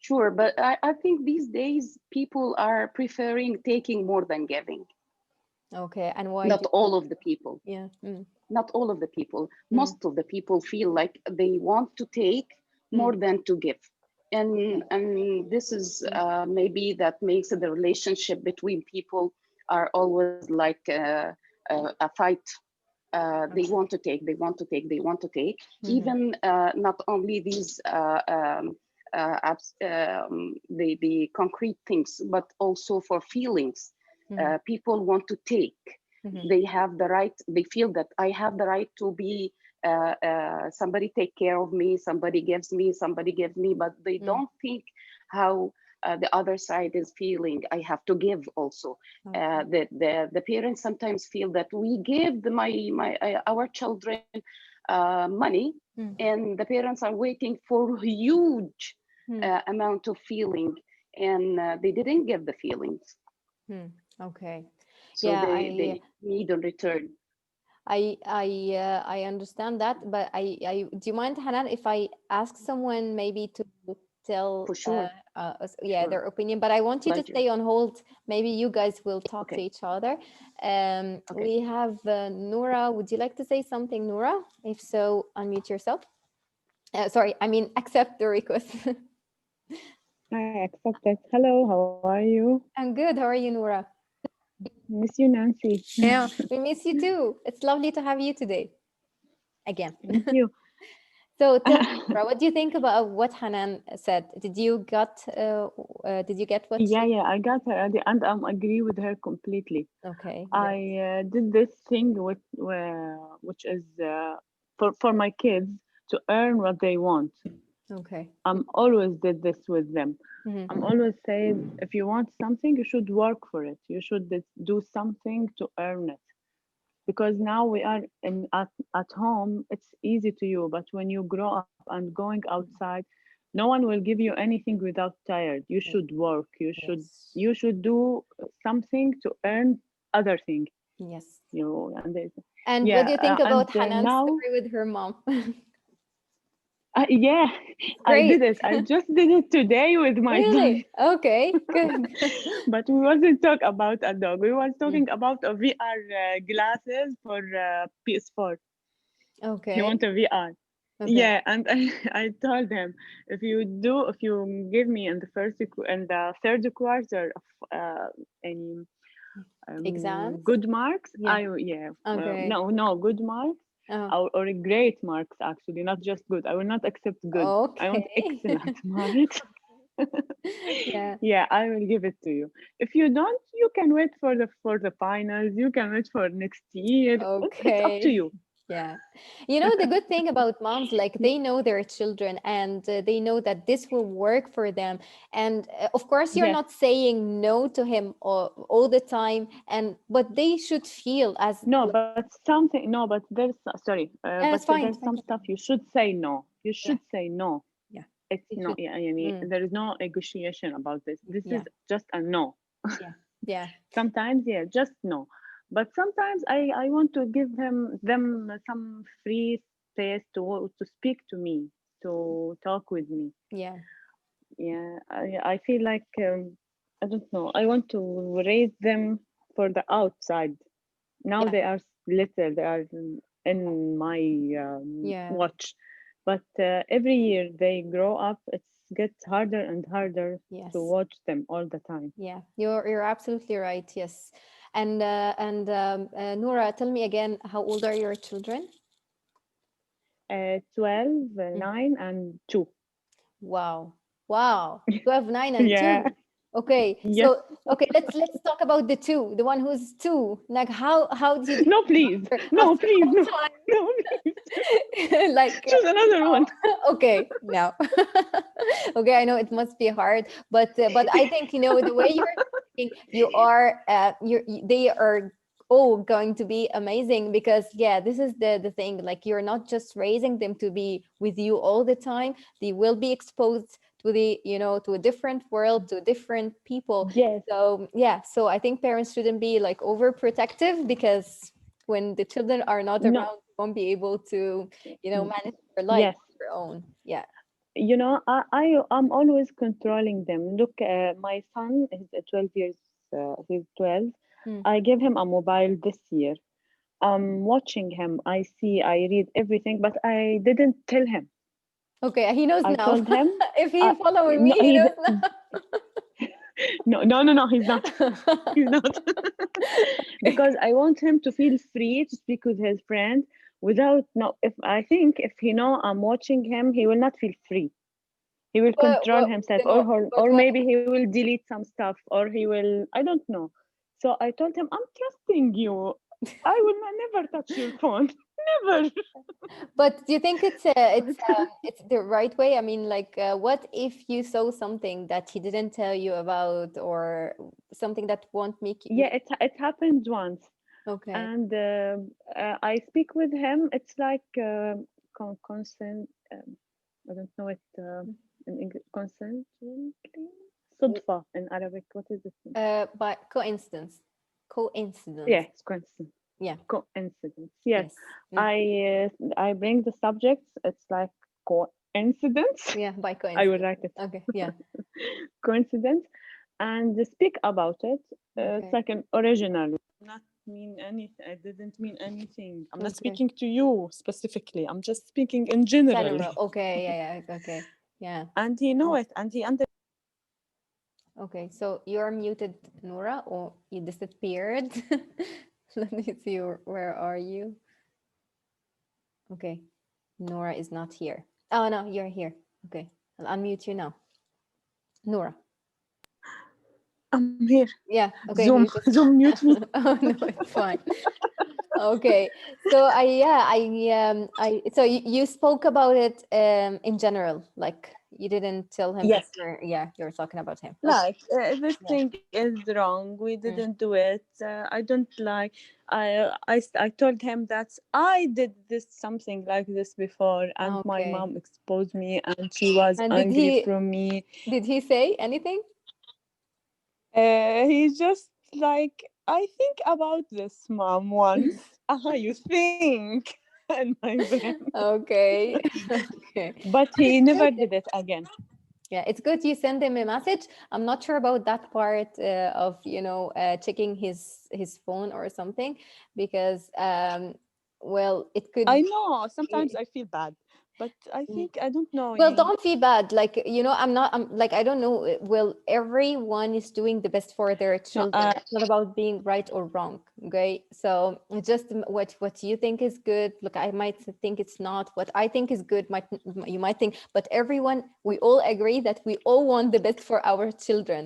Sure, but I think these days people are preferring taking more than giving. Okay, and why Not do all of the people. yeah. Not all of the people. Mm. Most of the people feel like they want to take more than to give. And this is maybe that makes the relationship between people are always like a fight. They want to take, they want to take, they want to take. Even not only these the concrete things, but also for feelings. People want to take. They have the right, they feel that I have the right to be somebody take care of me, somebody gives me, but they don't think how the other side is feeling. I have to give also. The parents sometimes feel that we give our children money, and the parents are waiting for huge amount of feeling, and they didn't give the feelings. Okay. So Yeah, they need a return. I understand that, but I do you mind, Hanan, if I ask someone maybe to tell For sure. yeah, Sure. their opinion, but I want you to Pleasure. stay on hold. Maybe you guys will talk to Okay. each other. Okay. We have Noura. Would you like to say something, Noura? If so, unmute yourself. Sorry, I mean accept the request. I accept it. Hello, how are you? I'm good. How are you, Noura? Miss you, Nancy. Yeah, we miss you too. It's lovely to have you today again. Thank you. So tell me, Noura, what do you think about what Hanan said? Did you get what Yeah, she? yeah, I got her already, and I agree with her completely. Okay, I great. did this thing which is for my kids to earn what they want. Okay. I'm always did this with them. Mhm. I'm always saying, if you want something, you should work for it. You should do something to earn it. Because now we are at home, it's easy to you, but when you grow up and going outside, no one will give you anything without tired. You should work, Yes. you should do something to earn other thing, Yes. you know. And And what yeah, do you think and about Hanan's now story with her mom? yeah, I Great. did it. I just did it today with my son. Really? Okay, good. But we wasn't talk about a dog, we was Mm. talking about a VR glasses for PS4. He Okay. want a VR. Okay. Yeah, and I told him, if you give me in the in the third quarter of any Exams? good marks, Yeah. yeah, Okay. no good marks, Oh, or great marks, actually, not just good. I will not accept good. I want okay. excellent marks. Yeah. Yeah, I will give it to you. If you don't, you can wait for the finals. You can wait for next year. It's up to Okay. you. Yeah. You know, the good thing about moms, like they know their children and they know that this will work for them. And of course, you're Yes. not saying no to him all the time, and but they should feel as No, like, but something. No, but there's sorry. yeah, But it's fine. there's It's fine. some stuff you should say no. You Yeah. should say no. Yeah. It's They no. should. Yeah, Mm, there is no negotiation about this. This is yeah. just a no. Yeah. Yeah. Sometimes, yeah, just no. But sometimes I want to give them some free space to speak to me, to talk with me. Yeah. Yeah, I feel like I don't know. I want to raise them for the outside. Now Yeah. they are little. They are in my Yeah. watch, but every year they grow up. It gets harder and harder to Yes. watch them all the time. Yeah. You're absolutely right. Yes. And Noura, tell me again, how old are your children? 12, Mm. 9, and 2. Wow. Wow. 12, 9, and Yeah. 2. Okay. Yes. So okay, let's talk about the two, the one who's 2. Like how did you No, please. No, after please. all No. No, please. time like Choose another one. okay, now. Okay, I know it must be hard, but I think, the way you're thinking, they are all going to be amazing, because yeah, this is the thing, like you're not just raising them to be with you all the time. They will be exposed to to a different world, to different people. Yes. So yeah, so I think parents shouldn't be like overprotective, because when the children are not No. around, you won't be able to manage your life Yes. on your own. Yeah. you know, I'm always controlling them. Look, my son is 12 years. He's 12. Mm. I gave him a mobile this year. I'm watching him. I see. I read everything, but I didn't tell him. Okay, he knows I now. told him. If he's following No, me, he knows now. no. He's not. He's not. Because I want him to feel free to speak with his friend without no. If I think if he know I'm watching him, he will not feel free. He will control himself, Then what, but or what, maybe he will delete some stuff, or he will. I don't know. So I told him, I'm trusting you. I will never touch your phone. Never. but do you think it's the right way? I mean, like, what if you saw something that he didn't tell you about, or something that won't make you? Yeah, it happened once, Okay. and I speak with him. It's like consent. I don't know it in English. Consently, صدفة in Arabic. What is it? By coincidence. Coincidence. Yeah, it's coincidence. Yeah. Coincidence. Yes, Yes. Mm. I bring the subjects. It's like coincidence. Yeah, by I will coincidence. write it. Okay. Yeah. Coincidence, and speak about it. It's Okay. like an original. Not mean anything. I didn't mean anything. I'm not Okay. speaking to you specifically. I'm just speaking in general. General. Okay. Yeah. Yeah. Okay. Yeah. And he know it, and he under. Okay. So you're muted, Nora, or you disappeared. Let me see. Where are you? Okay. Nora is not here. Oh no, you're here. Okay. I'll unmute you now. Nora. I'm here. Yeah. Okay. Zoom, You just. Zoom, mute me. Oh no, it's fine. Okay. So so you spoke about it in general, like you didn't tell him that Yes. you're talking about him. Okay. Like this Yeah. thing is wrong. We Mm. didn't do it. I don't like. I told him that I did this something like this before, and my Okay. mom exposed me, and she was And angry from me. did he say anything? He's just like, I think about this, mom, once. You think? And my brain. Okay. Okay. But he never did it again. Yeah, it's good you send him a message. I'm not sure about that part of checking his phone or something, because well, it could. I know. Sometimes I feel bad, but I think I don't know. Well, don't feel bad. Like, I'm like, I don't know. Well, everyone is doing the best for their No, children. It's not about being right or wrong. Okay. So it's just what you think is good. Look, I might think it's not. What I think is good, you might think, but everyone, we all agree that we all want the best for our children.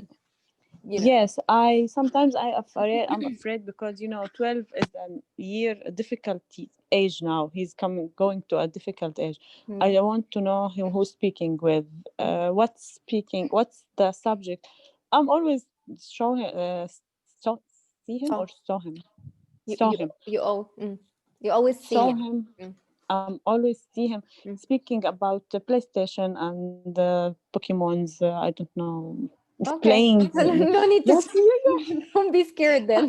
Yes, I'm afraid because 12 is a difficulty age now. He's going to a difficult age. I Mm. want to know him who's speaking with, what's the subject. I'm always show him, so, see him or So saw him, you saw you him, you always see saw him. him. Mm, Always see him mm. speaking about the PlayStation and Pokemon's. I don't know, Okay. playing. So no need to. Yes, yeah, Don't be scared then.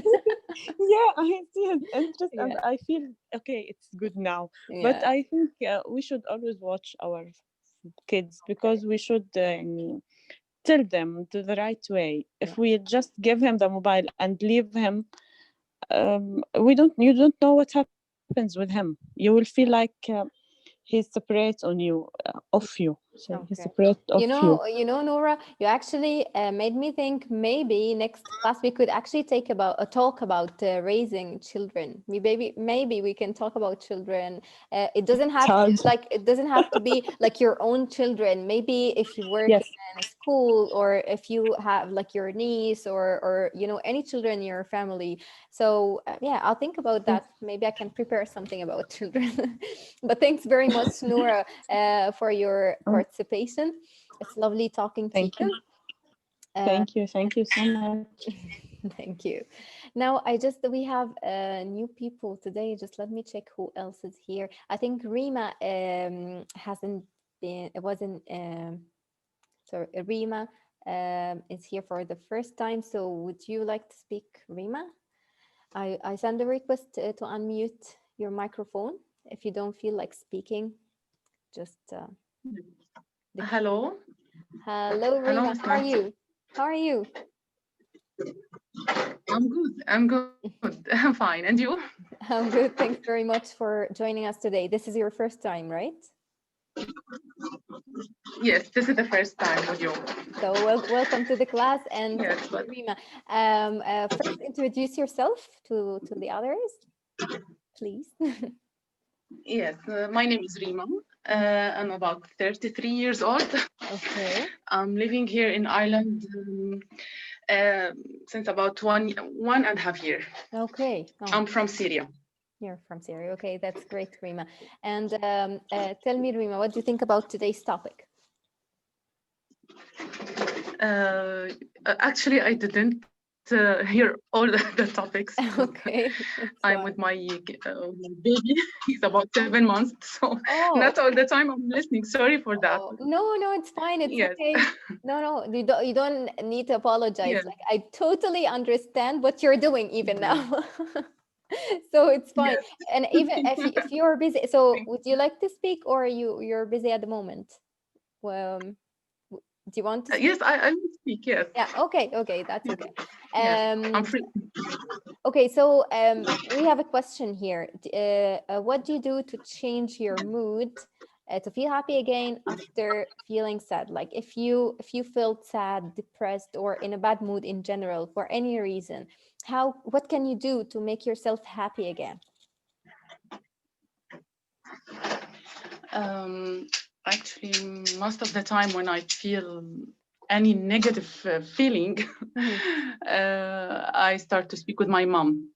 yeah, I see his interest, and Yeah. I feel okay. It's good now, but Yeah. I think we should always watch our kids because we should tell them to the right way. Yeah. If we just give him the mobile and leave him, you don't know what happens with him. You will feel like he's separate on you, of you. Sorry, he's Okay. separate of you. Nora, you actually made me think maybe next class we could actually talk about raising children. Maybe we can talk about children. It doesn't It's have to, hard. like, it doesn't have to be like your own children. Maybe if you work Yes. in a school, or if you have like your niece, or any children in your family. So yeah, I'll think about that. Maybe I can prepare something about children. But thanks very much, Nora, for your participation. It's lovely talking to Thank you. you. Thank you so much. Thank you. Now, we have new people today. Just let me check who else is here. I think Rima hasn't been, it wasn't, sorry, Rima is here for the first time. So would you like to speak, Rima? I send a request to unmute your microphone. If you don't feel like speaking, just Hello. Hello, Hello, Rima. Miss How are Marty. you? How are you? I'm good. I'm good. I'm fine. And you? I'm good. Thanks very much for joining us today. This is your first time, right? Yes, this is the first time with you. So welcome to the class. And Yes, but Rima, first introduce yourself to the others, please. yes, my name is Rima. I'm about 33 years old. Okay. I'm living here in Ireland uh, since about one and a half year. Okay. Oh, I'm from Syria. you're from Syria. Okay, that's great, Rima. And tell me, Rima, what do you think about today's topic? Actually, I didn't hear all the topics. Okay. I'm with my baby. He's about 7 months, so Oh, not all the time I'm listening. Sorry for that. oh, no, it's fine. It's Yes, okay. No, you don't need to apologize. yes. Like I totally understand what you're doing even now. So it's fine. Yes. And even if you're busy, so Thank would you like to speak or you're busy at the moment? Well, do you want to speak? Yes, I will speak. Yes, Yeah, okay, that's yes, okay. yes. I'm free. Okay, so we have a question here. What do you do to change your mood to feel happy again after feeling sad? Like if you felt sad, depressed, or in a bad mood in general for any reason, what can you do to make yourself happy again? Um, Actually, most of the time when I feel any negative feeling, Mhm. I start to speak with my mom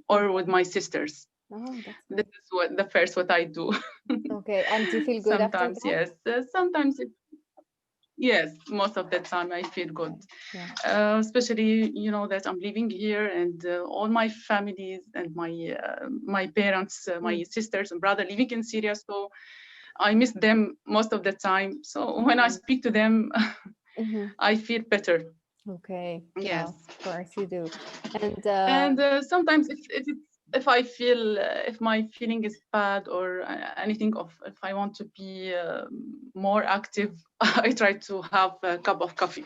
or with my sisters. Oh, that's This great. is what I do. Okay, and do you feel good after Sometimes, that? yes. Sometimes, yes. Most of the time, I feel good. Yeah. Especially, you know, that I'm living here, and all my families and my parents, my sisters and brother living in Syria. So I miss them most of the time. So when I speak to them, Mhm. I feel better. Okay. Yeah, Yes. of course you do. And And sometimes if I feel if my feeling is bad or anything of if I want to be more active, I try to have a cup of coffee.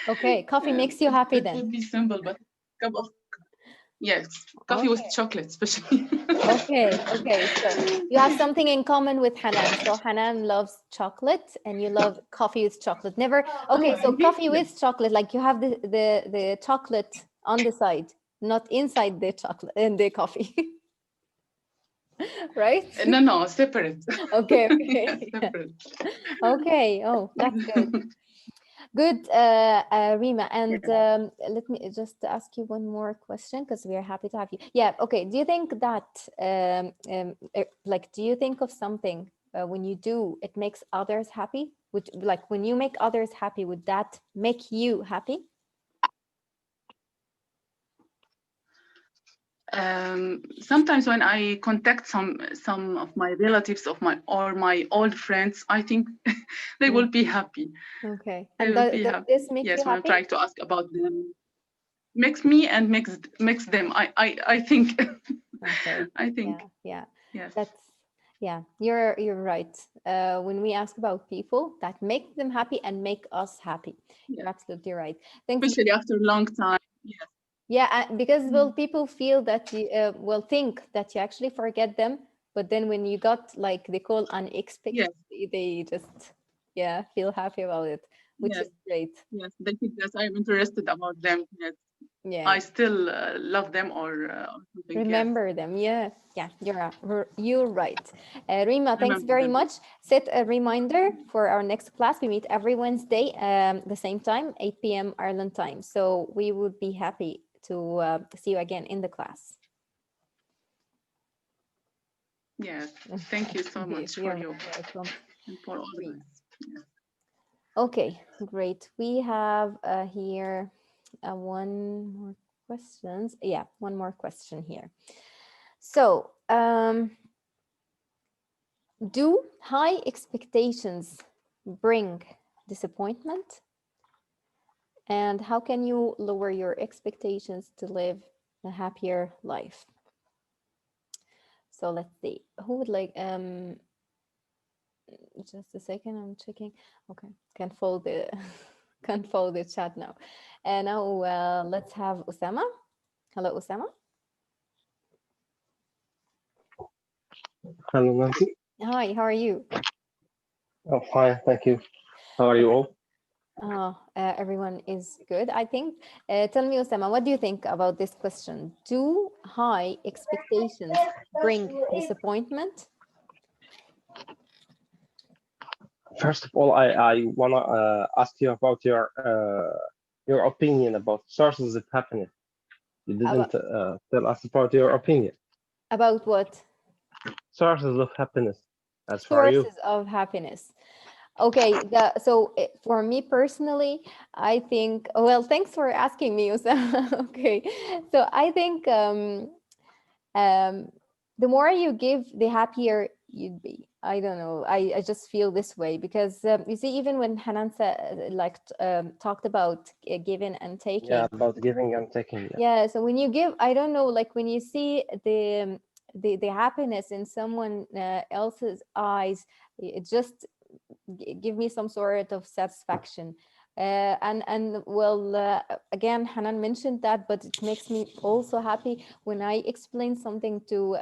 okay, coffee makes you happy It then. would be simple, but cup of yes, coffee with Okay. chocolate, especially. Okay. So you have something in common with Hanan. So Hanan loves chocolate and you love coffee with chocolate. Never. Okay, so Really? coffee Yes. with chocolate, like you have the chocolate on the side, not inside the chocolate in the coffee. Right? No, separate. Okay. Yes, Yeah. separate. Okay. Oh, that's good. Good, Rima. And let me just ask you one more question because we are happy to have you. Yeah, okay. Do you think that, like, do you think of something when you do, it makes others happy? Would, like, when you make others happy, would that make you happy? Sometimes when I contact some of my relatives of my old friends, I think they will be happy. Okay. They And will be does happy. this make you Yes, when I'm happy? trying to ask about them, makes me and makes them. I think. Okay. I think. Yeah. Yes. That's yeah, you're right. When we ask about people that make them happy and make us happy, Yes. you're absolutely right. Thanks. Especially after a long time. Yes. Yeah, because well, people feel that you will think that you actually forget them, but then when you got like they call unexpected, Yes. they just feel happy about it, which Yes. is great. Yes. They think that I'm interested about them. Yes. Yeah. I still love them or something. Yes. Remember them. Yeah, you're right. Rima, thanks Remember very them. much. Set a reminder for our next class. We meet every Wednesday, the same time, 8 p.m. Ireland time. So we would be happy to see you again in the class. Yes. Thank you so much for You're you welcome. and for all Great. guys. Yes. Okay, great. We have here one more questions. Yeah, one more question here. So, do high expectations bring disappointment? And how can you lower your expectations to live a happier life? So let's see. Who would like Just a second, I'm checking. Okay, can fold the can fold the chat now. And now let's have Osama. Hello, Osama. Hello, Nancy. Hi, how are you? I'm fine, thank you. How are you all? Everyone is good, I think. Tell me, Osama, what do you think about this question? Do high expectations bring disappointment? First of all, I wanna ask you about your opinion about sources of happiness. You About, didn't tell us about your opinion. about what? Sources of happiness, as for you. Sources of happiness. Okay, so for me personally, I think, well, thanks for asking me, Osama. Okay, so I think the more you give, the happier you'd be. I don't know. I just feel this way because you see, even when Hanan said, like talked about giving and taking. Yeah, about giving and taking. Yeah, Yeah. So when you give, I don't know, like when you see the happiness in someone else's eyes, it just give me some sort of satisfaction. And well, again, Hanan mentioned that, but it makes me also happy when I explain something to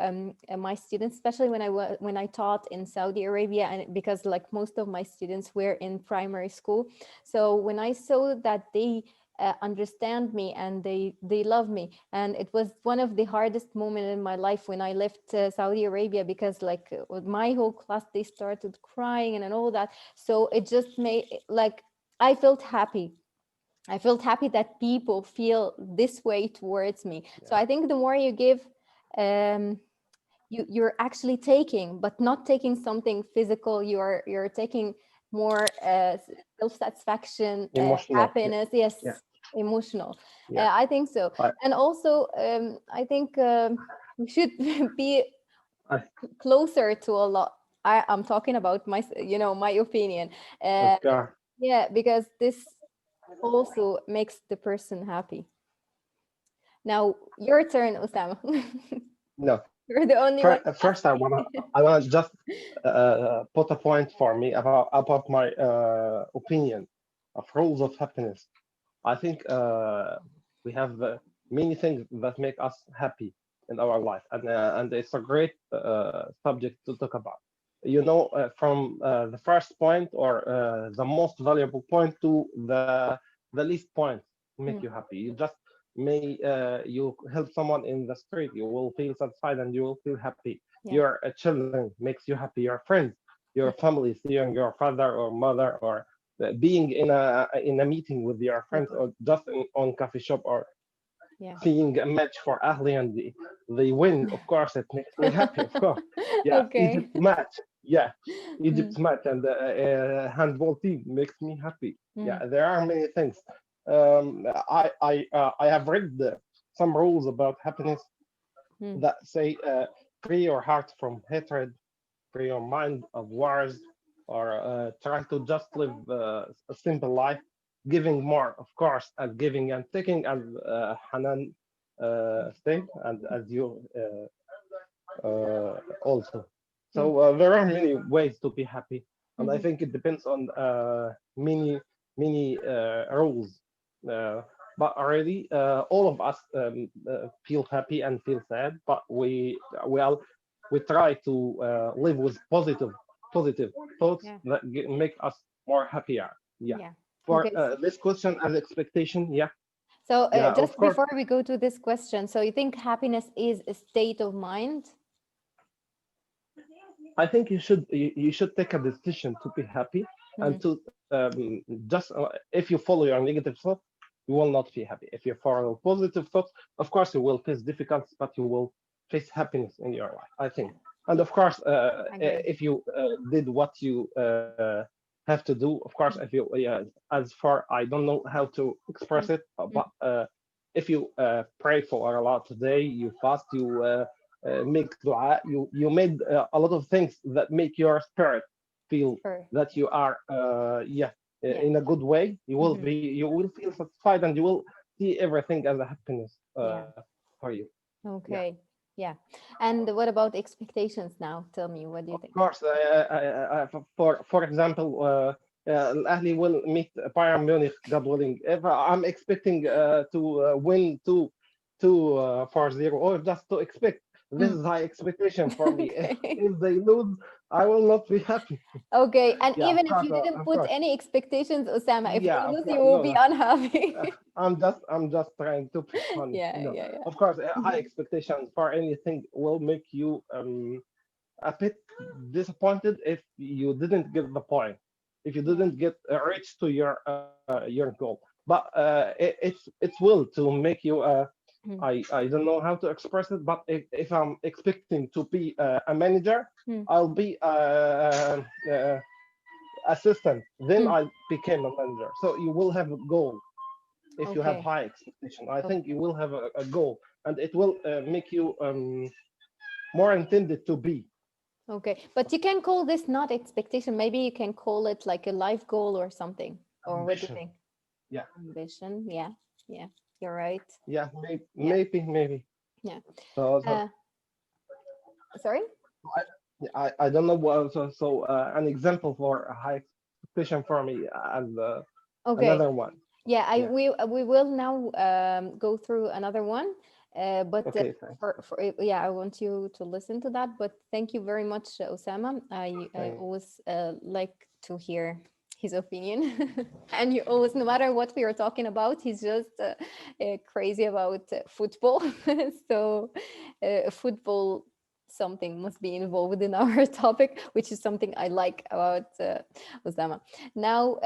my students, especially when I taught in Saudi Arabia, and because like most of my students were in primary school, so when I saw that they understand me and they love me, and it was one of the hardest moments in my life when I left Saudi Arabia, because like with my whole class they started crying and all that. So it just made like I felt happy. I felt happy that people feel this way towards me. So yeah, I think the more you give, um, you're actually taking, but not taking something physical. You're taking more self-satisfaction, emotional. Yeah, happiness. Yes, yeah, emotional. yeah. I think so. I, And also, I think we should be I, closer to Allah. I'm talking about my, my opinion. Uh, okay. yeah, because this also makes the person happy. Now, your turn, Osama. No. You're the only one who First, asked me. I wanna just put a point for me about my opinion of rules of happiness. I think we have many things that make us happy in our life, and it's a great subject to talk about. You know, from the first point or the most valuable point to the least point to make Mm, you happy. You just may you help someone in the street, you will feel satisfied and you will feel happy. yeah. Your children makes you happy. Your friends, your Mm, family, seeing your father or mother, or being in a meeting with your friends, meeting. or just on coffee shop, or Yeah. seeing a match for Ahli and they win. Of course, it makes me happy. Of course, yeah. Okay. Egypt match, yeah. Mm, Egypt match and the handball team makes me happy. Yeah, mm, there are many things. I have read some rules about happiness mm, that say free your heart from hatred, free your mind of wars, or try to just live a simple life, giving more, of course, and giving and taking, as Hanan said, and as you also. mm, So there are many ways to be happy, and I mhm. think it depends on many rules. Uh, but already, all of us feel happy and feel sad, but we try to live with positive thoughts Yeah. that make us more happier. Yeah. Yeah. For Okay. this question as expectation, yeah, So yeah, of just course. before we go to this question, so you think happiness is a state of mind? I think you should take a decision to be happy and Mm, to just if you follow your negative thoughts, you will not be happy. If you follow positive thoughts, of course you will face difficulties, but you will face happiness in your life, I think. yeah. And of course, Agree. if you did what you have to do, of course, if Mm, you as far I don't know how to express mm, it, mm, but if you pray for Allah today, you fast, you make dua, you made a lot of things that make your spirit feel sure. that you are Yeah. in a good way. Hmm. You will feel satisfied and you will see everything as a happiness Yeah. for you. Yeah. Okay. Yeah. And what about expectations now? Tell me, what do you Of think? course, for example, Al-Ahli will meet Bayern Munich, God willing. If I'm expecting to win 4-0, or just to expect, this Mm. is high expectation for me. Okay. If they lose, I will not be happy. Okay. And Yeah, even if you didn't of put course. any expectations, Osama, if Yeah, they of lose, you course. will No, be no. unhappy. I'm just trying to be funny. Yeah, yeah, yeah. Of course, high Mhm. expectations for anything will make you a bit disappointed if you didn't get the point, if you Yeah. didn't get reach to your goal. But it's will to make you Mm. I don't know how to express it, but if I'm expecting to be a manager, Mm. I'll be assistant. Then I Mm. became a manager. So you will have a goal if you have Okay. high expectation. I think Okay. you will have a goal, and it will make you more intended to be. Okay. But you can call this not expectation. Maybe you can call it like a life goal or something. Or what do you Ambition. think? Yeah, Ambition. Yeah. Yeah. You're right. yeah, Yeah. maybe. Yeah. So Uh, sorry? I don't know what. An example for a high expectation for me, and Okay. another one. Yeah, Yeah. we will now go through another one, but Okay. Thanks. yeah, I want you to listen to that. But thank you very much, Osama. I Thanks. always like to hear his opinion, and you always, no matter what we are talking about, he's just crazy about football. So, football something must be involved in our topic, which is something I like about Osama. Now,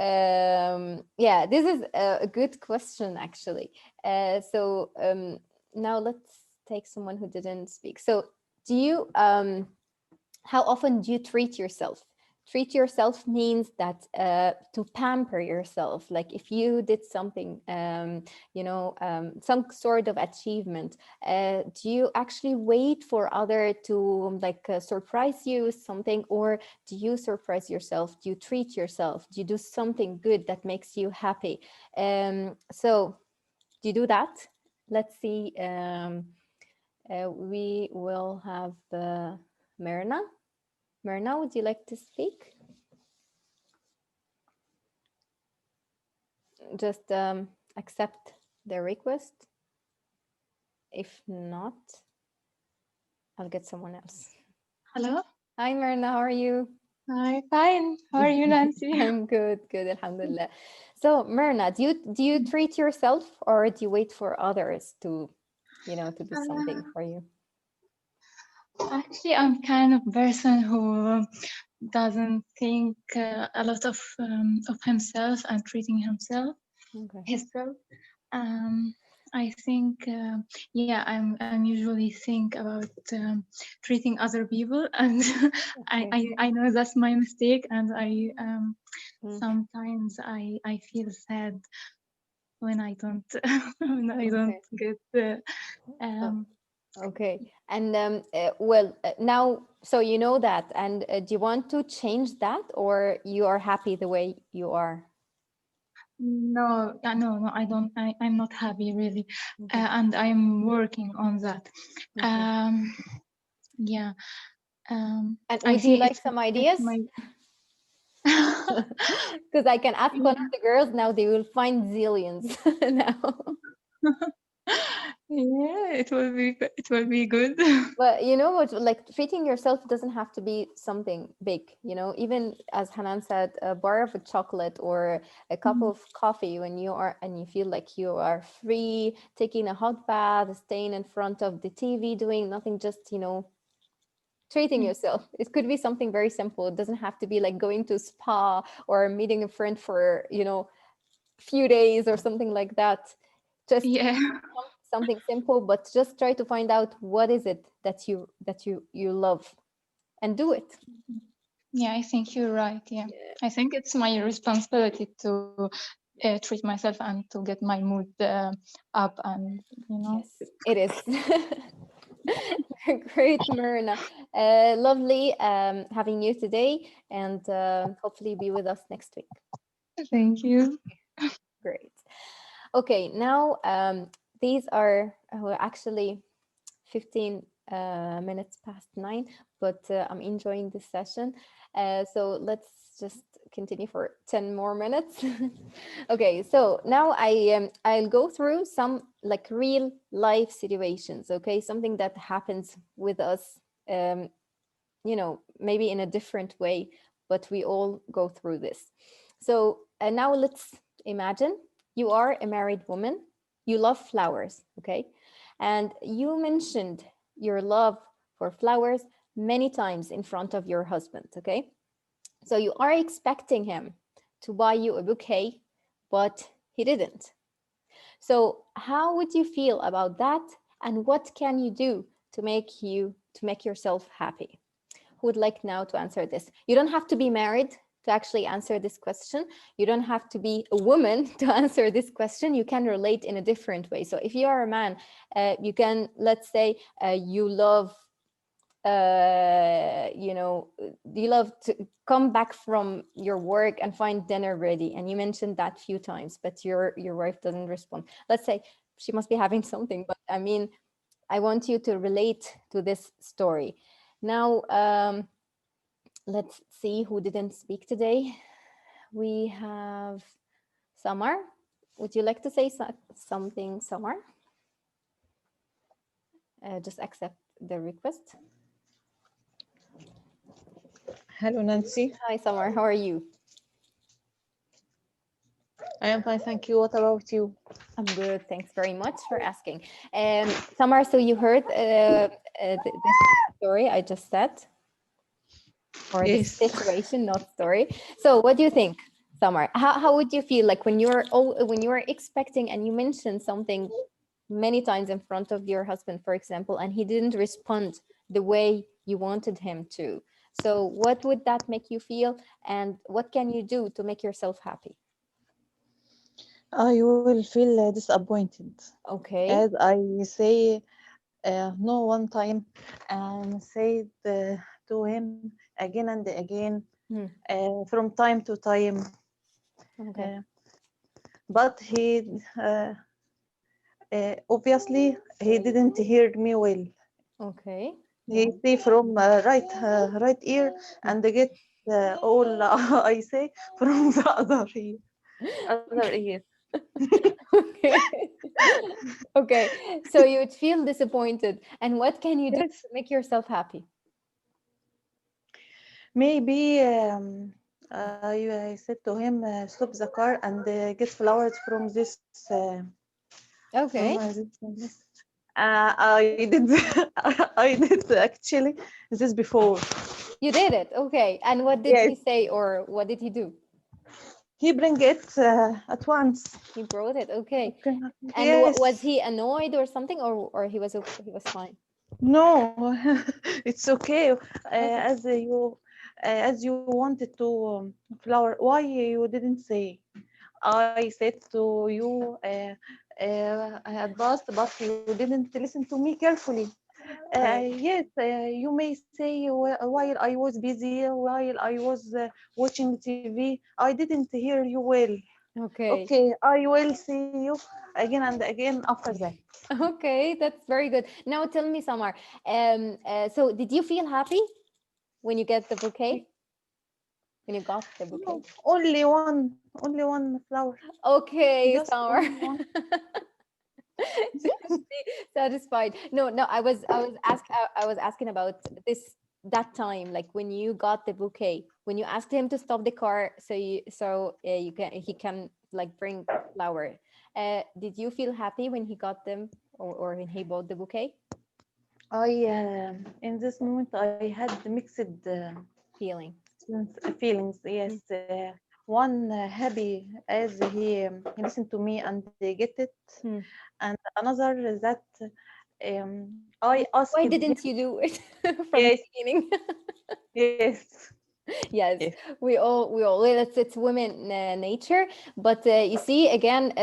yeah, this is a good question actually. Now let's take someone who didn't speak. So, do you how often do you treat yourself? Treat yourself means that to pamper yourself. Like if you did something, some sort of achievement, do you actually wait for other to like surprise you with something, or do you surprise yourself? Do you treat yourself? Do you do something good that makes you happy? So do you do that? Let's see. We will have Myrna. Myrna, would you like to speak? Just accept the request. If not, I'll get someone else. Hello. Hi, Myrna, how are you? Hi, fine. How are you, Nancy? I'm good, good, alhamdulillah. So, Myrna, do you treat yourself, or do you wait for others to, to do something for you? Actually, I'm kind of person who doesn't think a lot of himself and treating himself, Okay. himself. I think, yeah, I'm usually think about treating other people, and Okay. I know that's my mistake, and Mm. sometimes I feel sad when I don't when I don't Okay. get Oh, okay. And now, so you know that, and do you want to change that, or you are happy the way you are? no, no, I don't. I'm not happy really, Okay. and I'm working on that. Okay. Yeah. And I would you think like some it's ideas? my. Because I can ask one of Yeah. the girls now, they will find zillions now. Yeah, it will be good. But you know what, like treating yourself doesn't have to be something big, even as Hanan said, a bar of a chocolate or a cup of coffee when you are and you feel like you are free, taking a hot bath, staying in front of the TV, doing nothing, just, treating yourself. It could be something very simple. It doesn't have to be like going to spa or meeting a friend for, few days or something like that. Just Yeah. something simple, but just try to find out what is it that you love and do it. Yeah, I think you're right. Yeah, Yeah. I think it's my responsibility to treat myself and to get my mood up, and Yes, it is. Great, Myrna. Lovely having you today, and hopefully be with us next week. Thank you. Great. Okay, now these are actually 15 minutes past 9, but I'm enjoying this session. So let's just continue for 10 more minutes. Okay, so now I'll go through some like real life situations. Okay, something that happens with us, maybe in a different way, but we all go through this. So now let's imagine you are a married woman, you love flowers, okay? And you mentioned your love for flowers many times in front of your husband, okay? So you are expecting him to buy you a bouquet, but he didn't. So how would you feel about that? And what can you do to make yourself happy? Who would like now to answer this? You don't have to be married to actually answer this question. You don't have to be a woman to answer this question. You can relate in a different way. So if you are a man, you can, let's say, you love you love to come back from your work and find dinner ready, and you mentioned that few times, but your wife doesn't respond. Let's say she must be having something, but I mean, I want you to relate to this story. Now, let's see who didn't speak today. We have Samar. Would you like to say something, Samar? Just accept the request. Hello, Nancy. Hi, Samar. How are you? I am fine, thank you. What about you? I'm good. Thanks very much for asking. Samar, so you heard this story I just said? Or Yes. this situation, not story. So what do you think, Samar? How would you feel like when you're expecting and you mentioned something many times in front of your husband, for example, and he didn't respond the way you wanted him to? So what would that make you feel, and what can you do to make yourself happy? I will feel disappointed. Okay. As I say no one time and say to him again and again from time to time. Okay. But he obviously he didn't hear me well. Okay. He say from right ear and get all I say from the other ear. Okay. Okay. So you would feel disappointed. And what can you do Yes. to make yourself happy? Maybe I said to him, stop the car and get flowers from this. Okay. I did. I did actually this before. You did it. Okay. And what did Yes, he say, or what did he do? he bring it at once. He brought it. Okay. Okay. And was Yes. he annoyed or something, or he was fine? No, it's okay. Okay. As you wanted to flower, why you didn't say? I said to you I had passed, but you didn't listen to me carefully. Okay. Yes, you may say while I was busy, while I was watching TV, I didn't hear you well. Okay. Okay, I will see you again and again after that. Okay. That's very good. Now tell me, Samar. So did you feel happy when you get the bouquet? When you got the bouquet? No, only one flower, Okay, just Samar. only one. She must be satisfied. No, no, I was asking about that time, like when you got the bouquet, when you asked him to stop the car, he can like bring flower. Did you feel happy when he got them, or when he bought the bouquet? I in this moment I had mixed Feeling. feelings. Yes, one happy as he listened to me and they get it, Hmm. and another that I asked Why him. didn't you do it from the Yes, beginning? yes, Yes, yes, we all well, it's women nature, but you see again,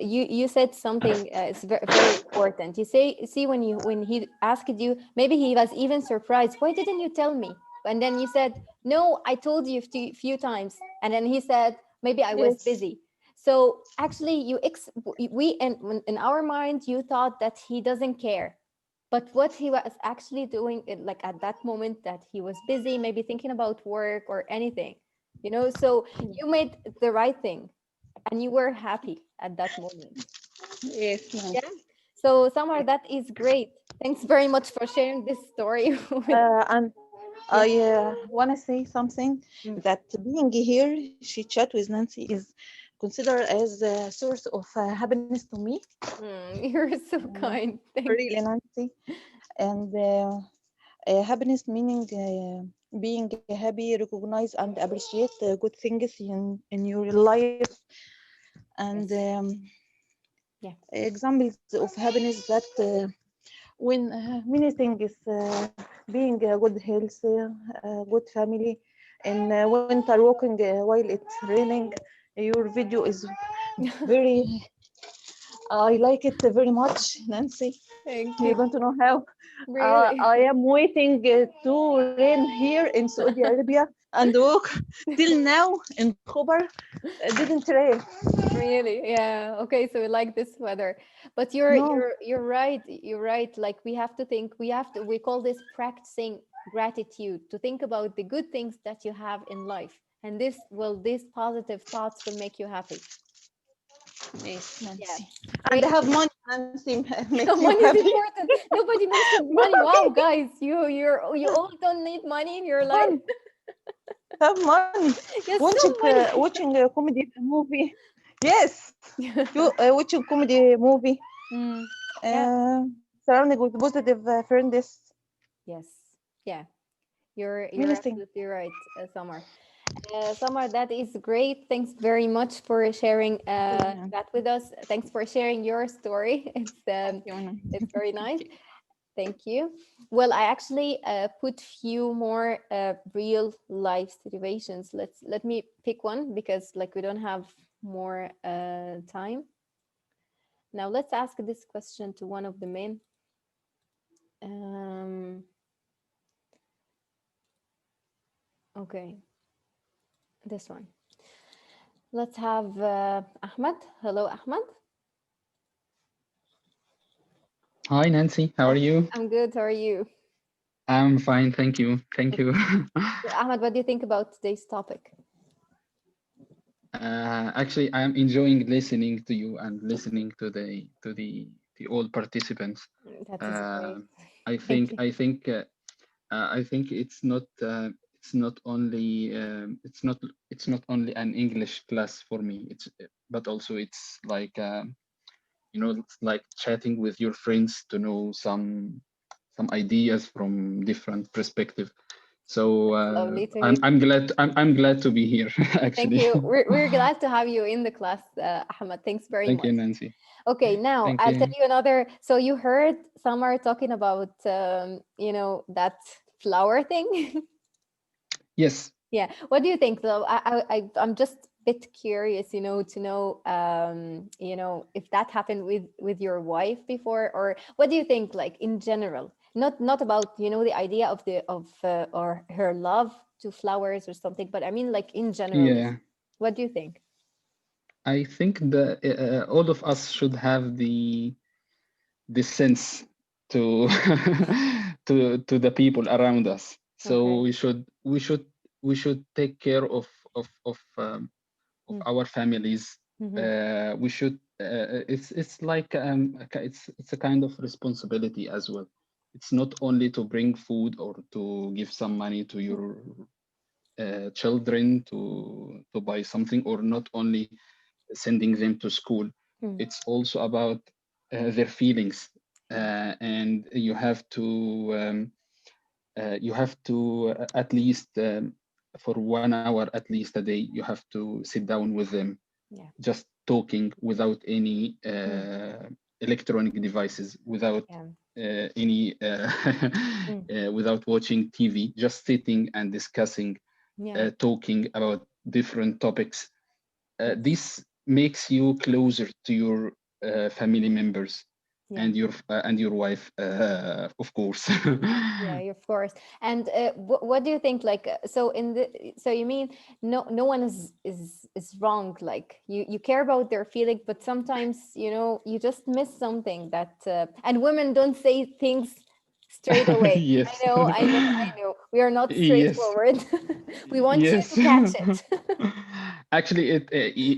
you said something, it's very, very important. You see when he asked you, maybe he was even surprised, why didn't you tell me? And then you said, no, I told you a few times, and then he said, maybe I was yes, busy. So actually we in our mind, you thought that he doesn't care, but what he was actually doing, like at that moment, that he was busy, maybe thinking about work or anything, you know. So you made the right thing, and you were happy at that moment. Yes, Yeah. Nancy. So Samar, that is great. Thanks very much for sharing this story with. And Yeah. I want to say something Mm. that being here, she chat with Nancy is considered as a source of happiness to me. You're so Uh, kind. Thank really, you. Nancy. And happiness meaning being happy, recognize and appreciate good things in your life. And Yes. Yeah. examples of happiness that when many things being good health, good family, and winter walking while it's raining. Your video is very, I like it very much, Nancy. Thank You you. don't know how. Really. I am waiting to rain here in Saudi Arabia and walk till now in Khobar. Didn't rain. Really? Yeah. Okay, so we like this weather. But No, you're right. You're right. Like we have to think, we call this practicing gratitude, to think about the good things that you have in life. And these positive thoughts will make you happy. yes, Yeah. Nancy. And Great. have money, Nancy, makes you Money is happy. important. Nobody mentioned money. Wow, guys, you all don't need money in your life. Fun, have money. Yes, some money. Watching a comedy movie. Yes, Yeah. you watching comedy movie. Mm. Yeah. Uh, Surrounding with positive friends. Yes. Yeah. You're Many things. absolutely right, Samar. Samar, that is great. Thanks very much for sharing Yeah. that with us. Thanks for sharing your story. You know. It's very nice. Thank you. Thank you. Well, I actually put few more real life situations. Let me pick one, because like we don't have more time. Now let's ask this question to one of the men. Um, okay, this one. Let's have Ahmed. Hello, Ahmed. Hi Nancy, how are you? I'm good. How are you? I'm fine, thank you. Thank you. So, Ahmed, what do you think about today's topic? Actually, I am enjoying listening to you and listening to the all participants. That is Uh, great. I Thank think you. I think I think it's not only it's not only an English class for me. It's but also it's like you know, it's like chatting with your friends to know some ideas from different perspective. So That's lovely to hear. I'm glad to be here Thank actually. you. We're glad to have you in the class, Ahmed. Thanks very Thank you, much. Nancy. Okay, now Thank I'll tell you. you another. So you heard Samar talking about, that flower thing. Yes. Yeah. What do you think, though? I'm just a bit curious, to know, if that happened with your wife before, or what do you think, like in general? Not about, the idea of or her love to flowers or something, but I mean, like in general, Yeah. what do you think? I think that all of us should have the sense to to the people around us. So Okay. we should take care of Mm. our families. Mm-hmm. We should it's like it's a kind of responsibility as well. It's not only to bring food or to give some money to your children to buy something, or not only sending them to school. Mm. It's also about their feelings, Yeah. and you have to at least for 1 hour at least a day, you have to sit down with them, Yeah. just talking without any Mm. electronic devices, without Yeah. any Mm. without watching TV, just sitting and discussing, Yeah. talking about different topics. Yes. This makes you closer to your family members. Yeah. and your wife, of course. Yeah, of course. And what do you think? Like, so in the, so you mean no one is wrong. Like you care about their feeling, but sometimes you just miss something that. And women don't say things straight away. I Yes. know, I know, I know. We are not Yes. straightforward. We want you Yes. to catch it. Actually,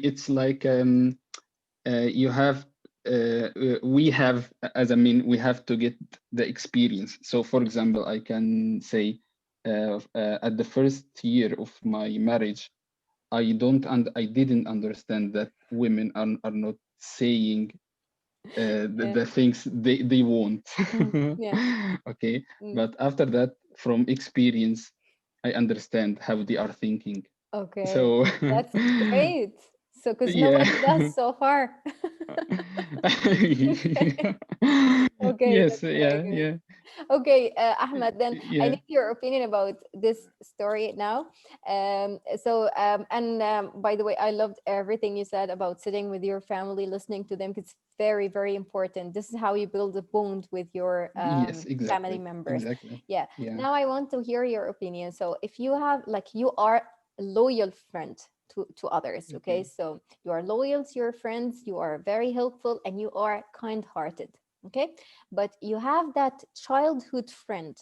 it's like you have we have, as I mean, we have to get the experience. So for example, I can say at the first year of my marriage, I didn't understand that women are not saying Yeah. the things they want. Yeah. Okay, Mm. but after that, from experience, I understand how they are thinking. Okay. So That's great. So, because yeah. nobody does so far. Okay. Okay, Yes, that's very yeah, good. yeah, Okay, Ahmed, then I yeah. need your opinion about this story now. And by the way, I loved everything you said about sitting with your family, listening to them. 'Cause it's very, very important. This is how you build a bond with your Yes, family exactly, members. exactly. Yeah. Yeah. Now I want to hear your opinion. So if you have, like, you are a loyal friend to others, okay? Okay. So you are loyal to your friends, you are very helpful, and you are kind-hearted, okay? But you have that childhood friend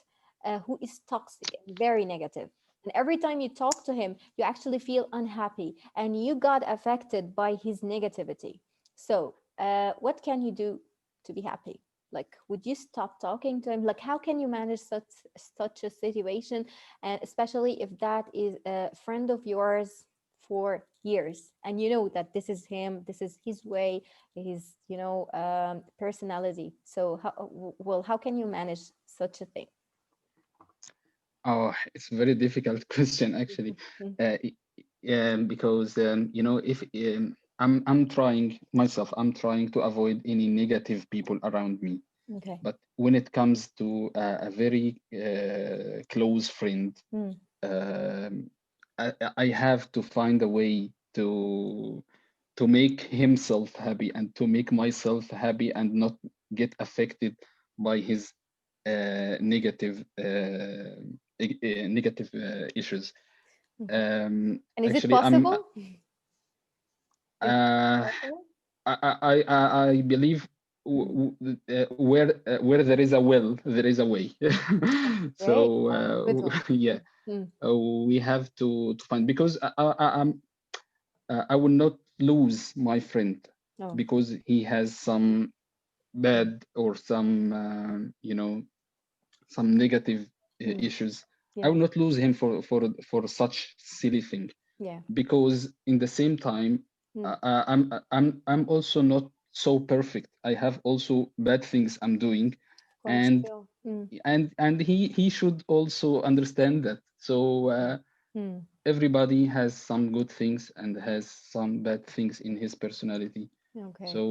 who is toxic and very negative. And every time you talk to him, you actually feel unhappy and you got affected by his negativity. So, what can you do to be happy? Like, would you stop talking to him? Like, how can you manage such a situation? And especially if that is a friend of yours for years, and you know that this is him, this is his way, his personality. So how can you manage such a thing? Oh, it's a very difficult question actually, Mhm. because if I'm trying myself, I'm trying to avoid any negative people around me. Okay. But when it comes to a very close friend, Mm. um, I have to find a way to make himself happy and to make myself happy and not get affected by his negative issues. Okay. And is it Actually, possible? Is it uh, possible? I believe Mm. where there is a will, there is a way. Great. So Wow, good one. yeah, Mm. we have to find, because I will not lose my friend Oh. because he has some bad or some some negative Mm. issues. I Yeah. will not lose him for such silly thing, Yeah. because in the same time Mm. I'm also not so perfect. I have also bad things I'm doing, Of course. and Still. Mm. he should also understand that. So Mm. everybody has some good things and has some bad things in his personality. Okay. So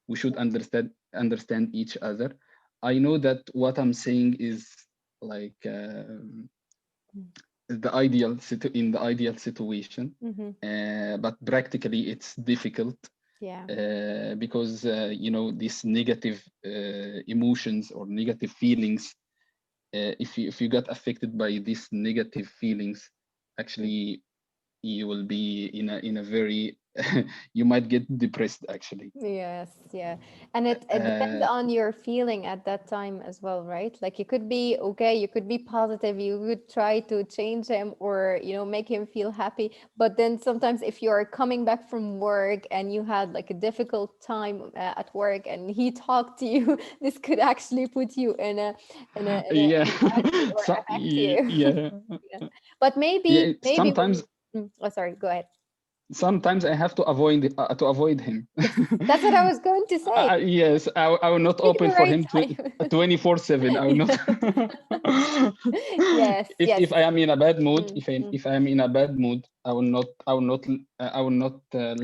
we should understand each other. I know that what I'm saying is like Mm. in the ideal situation, Mm-hmm. but practically it's difficult, Yeah. because these negative emotions or negative feelings, if you got affected by these negative feelings, actually you will be in a very you might get depressed actually. Yes, yeah. And it depends uh, on your feeling at that time as well, right? Like you could be okay, you could be positive, you would try to change him or, make him feel happy. But then sometimes if you are coming back from work and you had like a difficult time at work and he talked to you, this could actually put you yeah. in bad mood or affect you. Yeah, Yeah. But yeah, maybe when oh, sorry, go ahead. sometimes I have to avoid him. Yes, that's what I was going to say. Yes, I will not Pick the open for right him time. 24/7. I will not. Yes, yes. If I am in a bad mood, Mm, mm. if I am in a bad mood, I will not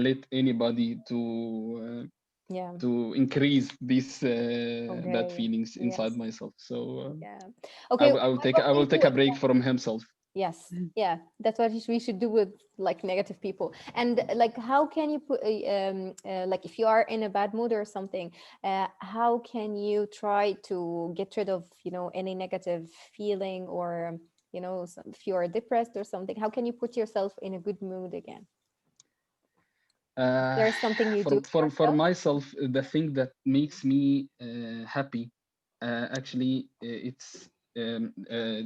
let anybody Yeah. to increase these bad Okay. feelings inside Yes. myself. So Yeah. Okay. I will take a break Yeah. from himself. Yes, yeah, that's what we should do with like negative people. And like, how can you put, like, if you are in a bad mood or something, how can you try to get rid of, any negative feeling, or, if you are depressed or something, how can you put yourself in a good mood again? There's something you do For yourself? myself, the thing that makes me happy, actually, it's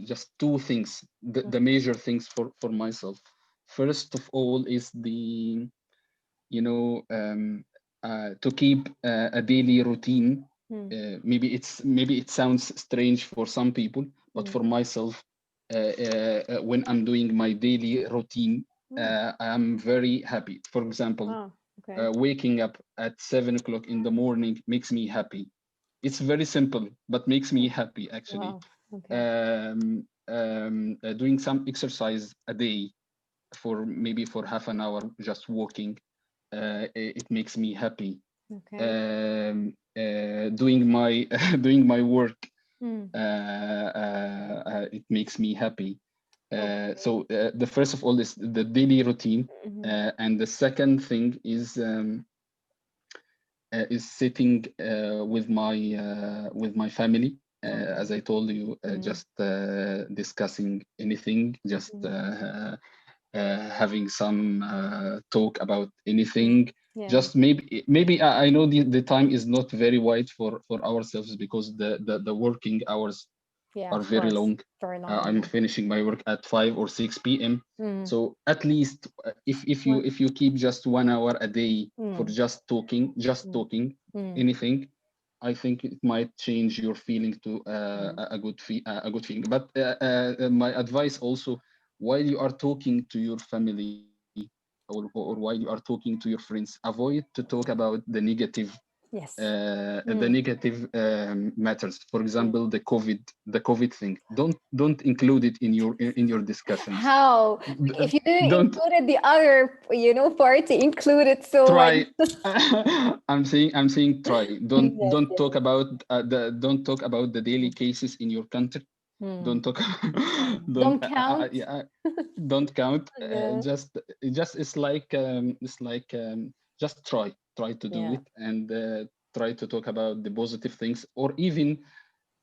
just two things, the major things for myself. First of all is the, to keep a daily routine. Maybe it sounds strange for some people, but for myself, when I'm doing my daily routine, I'm very happy. For example, Oh, okay. waking up at 7 o'clock in the morning makes me happy. It's very simple, but makes me happy actually. Wow. Okay. Doing some exercise a day, for maybe for half an hour, just walking, it makes me happy. Okay. Doing my doing my work, Hmm. it makes me happy. Okay. So the first of all is the daily routine, Mhm. and the second thing is sitting with my family. As I told you, just discussing anything, just having some talk about anything. Yeah. Just maybe I know the time is not very wide for ourselves, because the working hours Yeah, are of very course. long. Very long. I'm finishing my work at 5 or 6 p.m. Mm. So at least One. if you keep just 1 hour a day for Mm. just talking, Mm. anything, I think it might change your feeling to a good feeling. But my advice also, while you are talking to your family, or while you are talking to your friends, avoid to talk about Yes. the negative matters. For example, the COVID thing. Don't include it in your discussions. How? Like, if you didn't Don't include it, the other, party included. So like, try. I'm saying try. yes, Don't yes. talk about the daily cases in your country. Hmm. Don't talk. don't Don't count. yeah, don't count. Yeah. Just it's like just try to do Yeah. it, and try to talk about the positive things, or even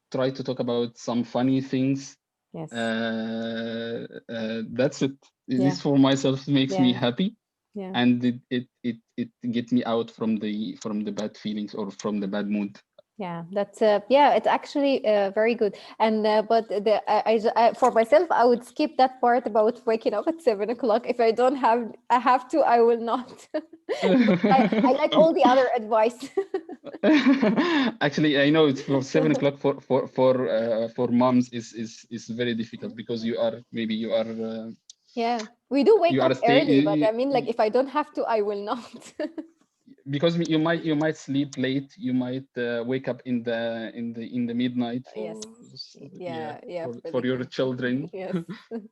try to talk about some funny things. Yes. That's it. Yeah. This for myself makes me Yeah. happy, Yeah. and it gets me out from the bad feelings or from the bad mood. Yeah, that's yeah, it's actually very good. And but for myself, I would skip that part about waking up at 7 o'clock. If I have to, I will not. But I like all the other advice. Actually, I know it's for 7 o'clock for moms is very difficult, because Yeah, we do wake you are up early, but I staying, mean, like, if I don't have to, I will not. because you might sleep late, you might wake up in the midnight Yes. yeah, Yeah, yeah, for for the your kids. children. Yes.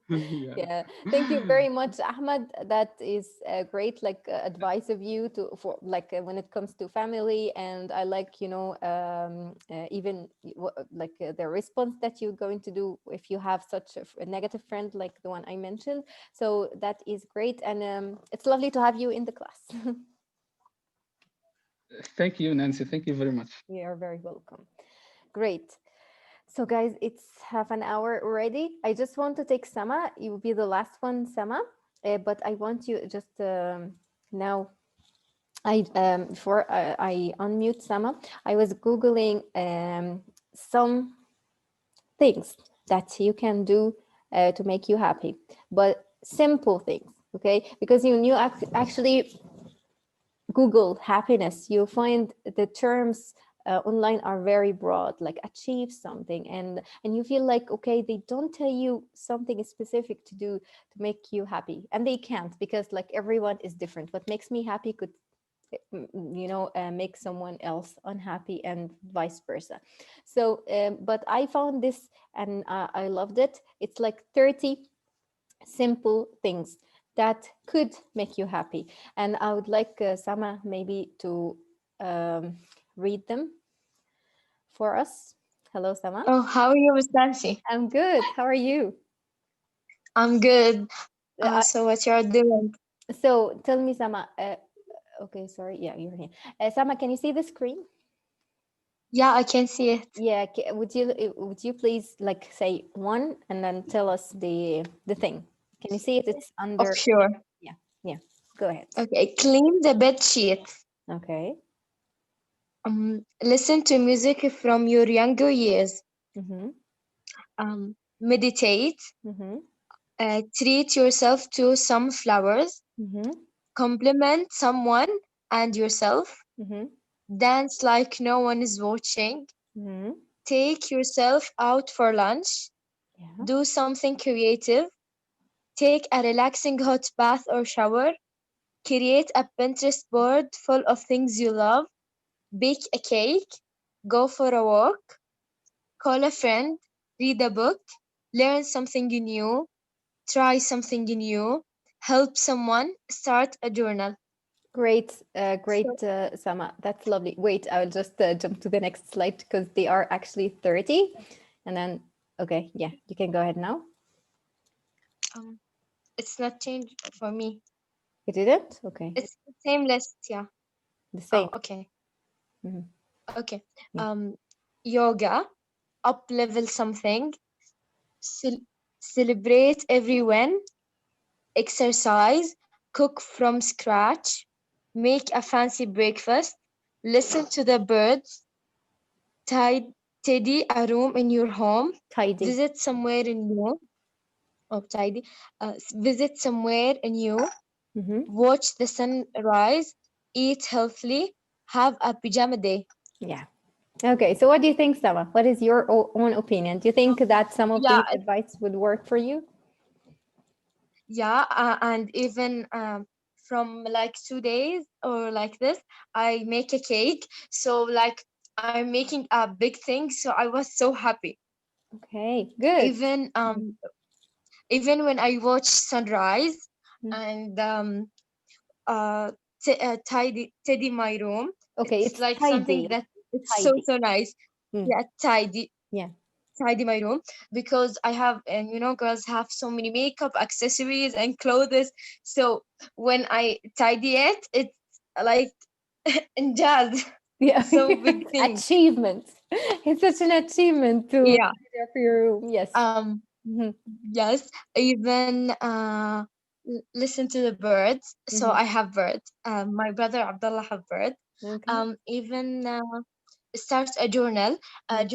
Yeah. Yeah. Thank you very much, Ahmed. That is great, like, advice of you to for like when it comes to family. And I like, even like the response that you're going to do if you have such a negative friend like the one I mentioned. So that is great, and it's lovely to have you in the class. Thank you, Nancy. Thank you very much. You are very welcome. Great. So, guys, it's half an hour already. I just want to take Sama. You will be the last one, Sama. But I want you just now. Before I unmute Sama, I was googling some things that you can do to make you happy, but simple things. Okay, because you actually Google happiness, you find the terms online are very broad, like achieve something, and you feel like, okay, they don't tell you something specific to do to make you happy, and they can't, because like everyone is different. What makes me happy could make someone else unhappy, and vice versa. So but I found this, and I loved it. It's like 30 simple things that could make you happy. And I would like Sama maybe to um, read them for us. Hello, Sama. Oh, how are you, Miss Nancy? I'm good. How are you? I'm good. Uh, So what you're doing? so tell me, Sama. Okay, sorry. Yeah, you're here. Sama, can you see the screen? Yeah, I can see it. Yeah. Would you please like say one and then tell us the thing? Can you see it? It's Of under. sure. Yeah. Yeah. Go ahead. Okay, clean the bed sheets. Okay. Listen to music from your younger years. Mm-hmm. Meditate. Mm-hmm. Treat yourself to some flowers. Mm-hmm. Compliment someone and yourself. Mm-hmm. Dance like no one is watching. Mm-hmm. Take yourself out for lunch. Yeah. Do something creative. Take a relaxing hot bath or shower. Create a Pinterest board full of things you love. Bake a cake. Go for a walk. Call a friend. Read a book. Learn something new. Try something new. Help someone. Start a journal. Great, So, great, Sama. That's lovely. Wait, I'll just jump to the next slide because they are actually 30. And then, okay, yeah, you can go ahead now. it's not changed for me. You did it? Okay. It's the same list, yeah. The same. Oh, okay. Mhm. Okay. Yeah. Yoga, up level something, celebrate every win, exercise, cook from scratch, make a fancy breakfast, listen to the birds, tidy a room in your home, Tidy. visit somewhere new. Oh, tidy. Visit somewhere new, Mm-hmm. watch the sunrise, eat healthily, have a pajama day. Yeah. Okay, so what do you think, Sama? What is your own opinion? Do you think that some of Yeah, these advice would work for you? yeah, and even from like 2 days or like this, I make a cake. So like I'm making a big thing. So I was so happy. Okay, good. Even even when I watch sunrise Mm. and tidy my room, Okay, it's it's like something tidy. that it's so Tidy. so nice. Mm. Yeah, Yeah. tidy my room because I have, and girls have so many makeup accessories and clothes. So when I tidy it, it's like in jazz. Yeah. So big thing. Achievement. It's such an achievement to Yeah. tidy up your room. Yes. Mhm. Yes. Even listen to the birds. So Mhm. I have birds. My brother Abdullah have bird. Okay. Even start a journal. A Mm.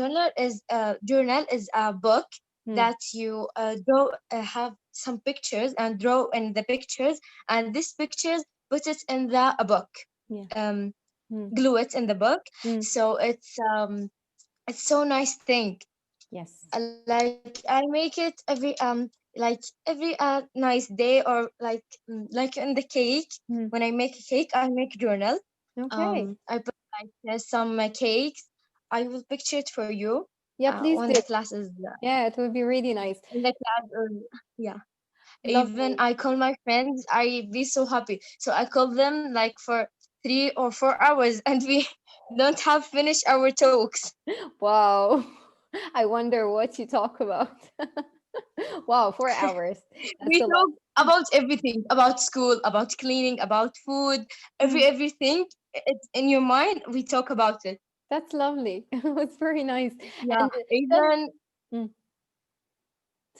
journal is a book Mm. that you draw, have some pictures and draw in the pictures, and these pictures put it in the a book. Yeah. Um, Mm. glue it in the book. Mm. So it's so nice thing. Yes. Like I make it every nice day, or like in the cake. Mm. When I make a cake, I make journal. Okay. I put like some cakes. I will picture it for you Yeah, please when do. the class is Yeah, it would be really nice. in the class. Yeah. Even Lovely. I call my friends. I be so happy. So I call them like for 3 or 4 hours, and we don't have finished our talks. Wow. I wonder what you talk about. Wow, 4 hours. That's We a lot. talk about everything, about school, about cleaning, about food, Mm. everything. It's in your mind. We talk about it. That's lovely. It's very nice. Yeah. And tell, Even mm,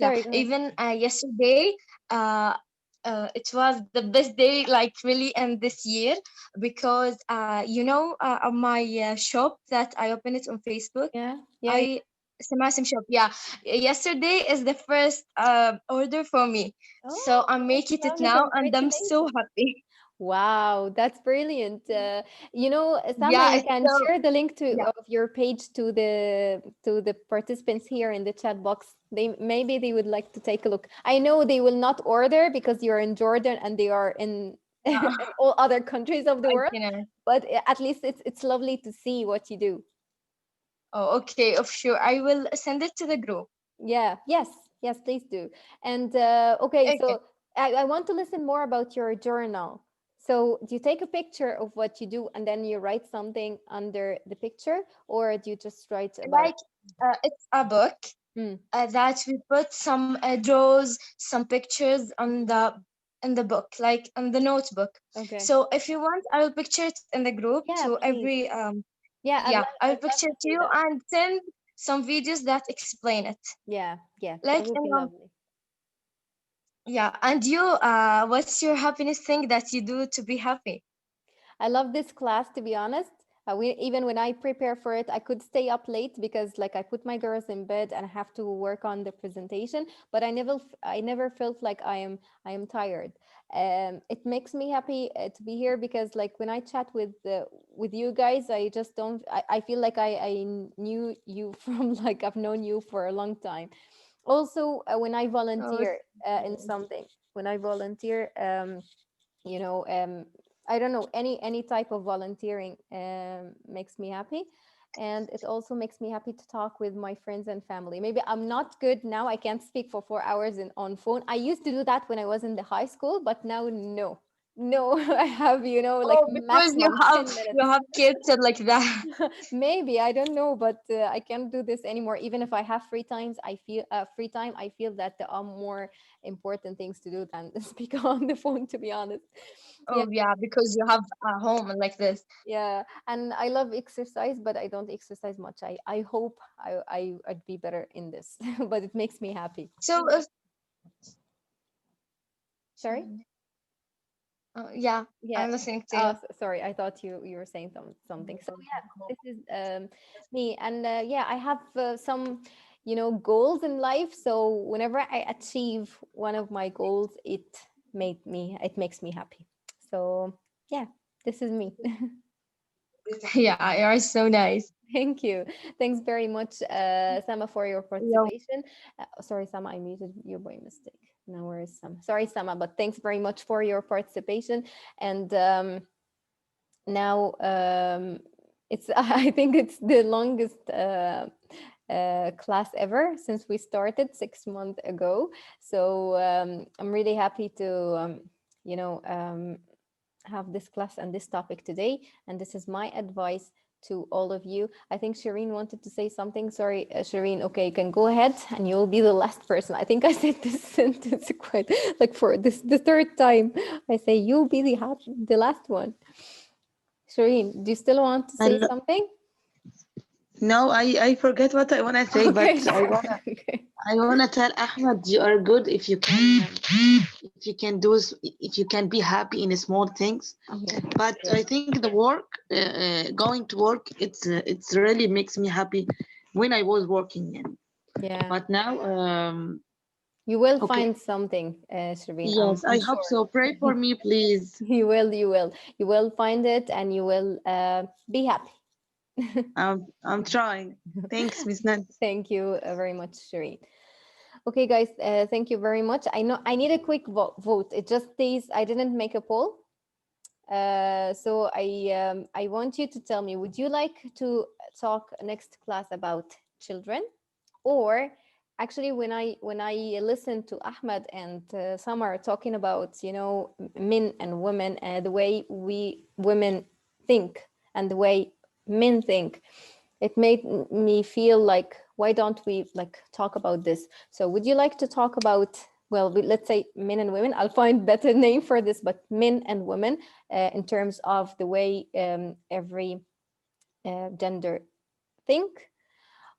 Yeah, sorry, go ahead. even yesterday, it was the best day, like really, in this year, because on my shop that I opened it on Facebook. Yeah, yeah, yeah. I Samasim shop. Yeah, yesterday is the first order for me, so Oh, I'm making it lovely. now, and I'm so Congratulations. happy. Wow, that's brilliant. Sama, Yeah, you it's can so share the link to yeah. of your page to the participants here in the chat box. Maybe they would like to take a look. I know they will not order because you're in Jordan and they are in Yeah, in all other countries of the I world, can. but at least it's lovely to see what you do. Oh, okay, of sure. I will send it to the group. Yeah, yes, yes, please do. And okay, Okay. so I want to listen more about your journal. So do you take a picture of what you do and then you write something under the picture, or do you just write about? Like it's a book. Mm. that we put some drawers, some pictures on the in the book, like on the notebook. Okay. So if you want, I will picture it in the group Yeah, to please. every Yeah, yeah, I will I'd love picture to it to see you that. and send some videos that explain it. Yeah, yeah, that Like would be lovely. yeah, and you, what's your happiness thing that you do to be happy? I love this class, to be honest. Even when I prepare for it, I could stay up late because like I put my girls in bed and I have to work on the presentation, but I never felt like I am tired. It makes me happy to be here because like when I chat with you guys, I just don't I feel like I knew you from like I've known you for a long time. Also, when I Oh, volunteer in something, when I volunteer, you know I don't know, any type of volunteering makes me happy, and it also makes me happy to talk with my friends and family. Maybe I'm not good now, I can't speak for 4 hours on phone. I used to do that when I was in the high school, but now no. I have, like oh, because maximum 10 you minutes. have kids and like that. Maybe, I don't know, but I can't do this anymore. Even if I have free time, I feel that there are more important things to do than speak on the phone, to be honest. Yeah, Oh yeah, because you have a home and like this. yeah, and I love exercise, but I don't exercise much. I hope I'd be better in this, but it makes me happy. So Sorry. yeah, Yeah. I'm listening to Oh, you. sorry. I thought you were saying something. So yeah, this is me, and yeah, I have some, goals in life. So whenever I achieve one of my goals, it makes me happy. So yeah, this is me. Yeah, you are so nice. Thank you. Thanks very much, Sama, for your Yeah. participation. Sorry, Sama, I muted you by mistake. No worries, Sama. Sorry, Sama, but thanks very much for your participation. And now it's I think it's the longest class ever since we started 6 months ago. So I'm really happy to you know um, have this class and this topic today, and this is my advice to all of you. I think Shireen wanted to say something. Sorry, Shireen. Okay, you can go ahead, and you'll be the last person. I think I said this sentence quite like for this the third time. I say you'll be the last one. Shireen, do you still want to say And something? no, I forget what I wanna say, Okay. but Okay. I wanna tell Ahmed you are good if you can be happy in small things. Yeah. But I think the work, going to work, it's really makes me happy when I was working. Yeah. But now, You will okay, find something, Shireen. yes, I'm I hope sure. so. Pray for me, please. You will. You will. You will find it, and you will be happy. I'm trying. Thanks, Miss Nancy. Thank you very much, Shireen. Okay, guys, thank you very much. I know I need a quick vote. It just stays. I didn't make a poll. So I want you to tell me, would you like to talk next class about children, or actually when I listen to Ahmed and Samar talking about men and women, the way we women think and the way men think, it made me feel like, why don't we like talk about this? So would you like to talk about, well, let's say men and women. I'll find better name for this, but men and women in terms of the way every gender think,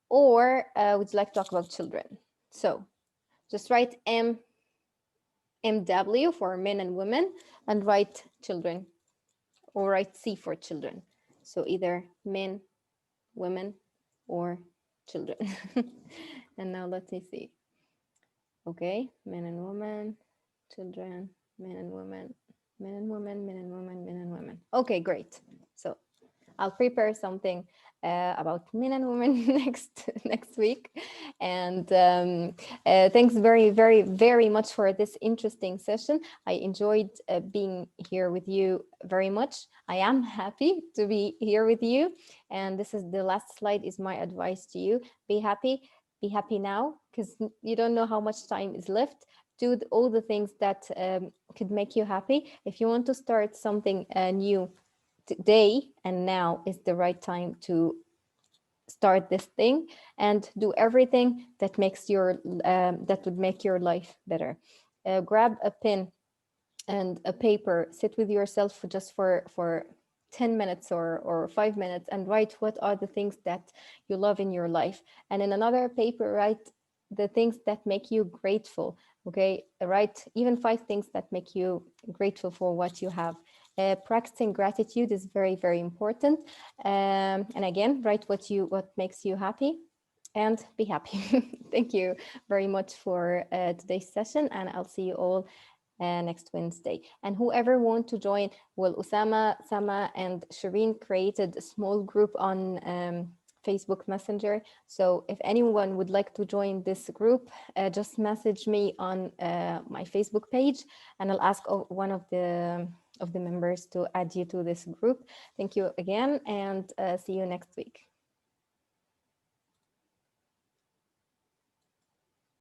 or would you like to talk about children? So just write MW for men and women, and write children, or write C for children. So either men, women, or children. And now let me see. Okay, men and women, children, men and women, men and women, men and women, men and women. Okay, great. So I'll prepare something about men and women next week. And thanks very, very, very much for this interesting session. I enjoyed being here with you very much. I am happy to be here with you. And this is the last slide, is my advice to you. Be happy. Be happy now, because you don't know how much time is left. Do all the things that could make you happy. If you want to start something new today and now is the right time to start this thing and do everything that makes your that would make your life better. Grab a pen and a paper, sit with yourself for 10 minutes or 5 minutes and write what are the things that you love in your life. And in another paper, write the things that make you grateful. Okay, write even 5 things that make you grateful for what you have. Practicing gratitude is very, very important. And again, write what makes you happy and be happy. Thank you very much for today's session, and I'll see you all next Wednesday. And whoever want to join, well, Usama, Sama, and Shireen created a small group on Facebook Messenger. So if anyone would like to join this group, just message me on my Facebook page, and I'll ask one of the members to add you to this group. Thank you again, and see you next week.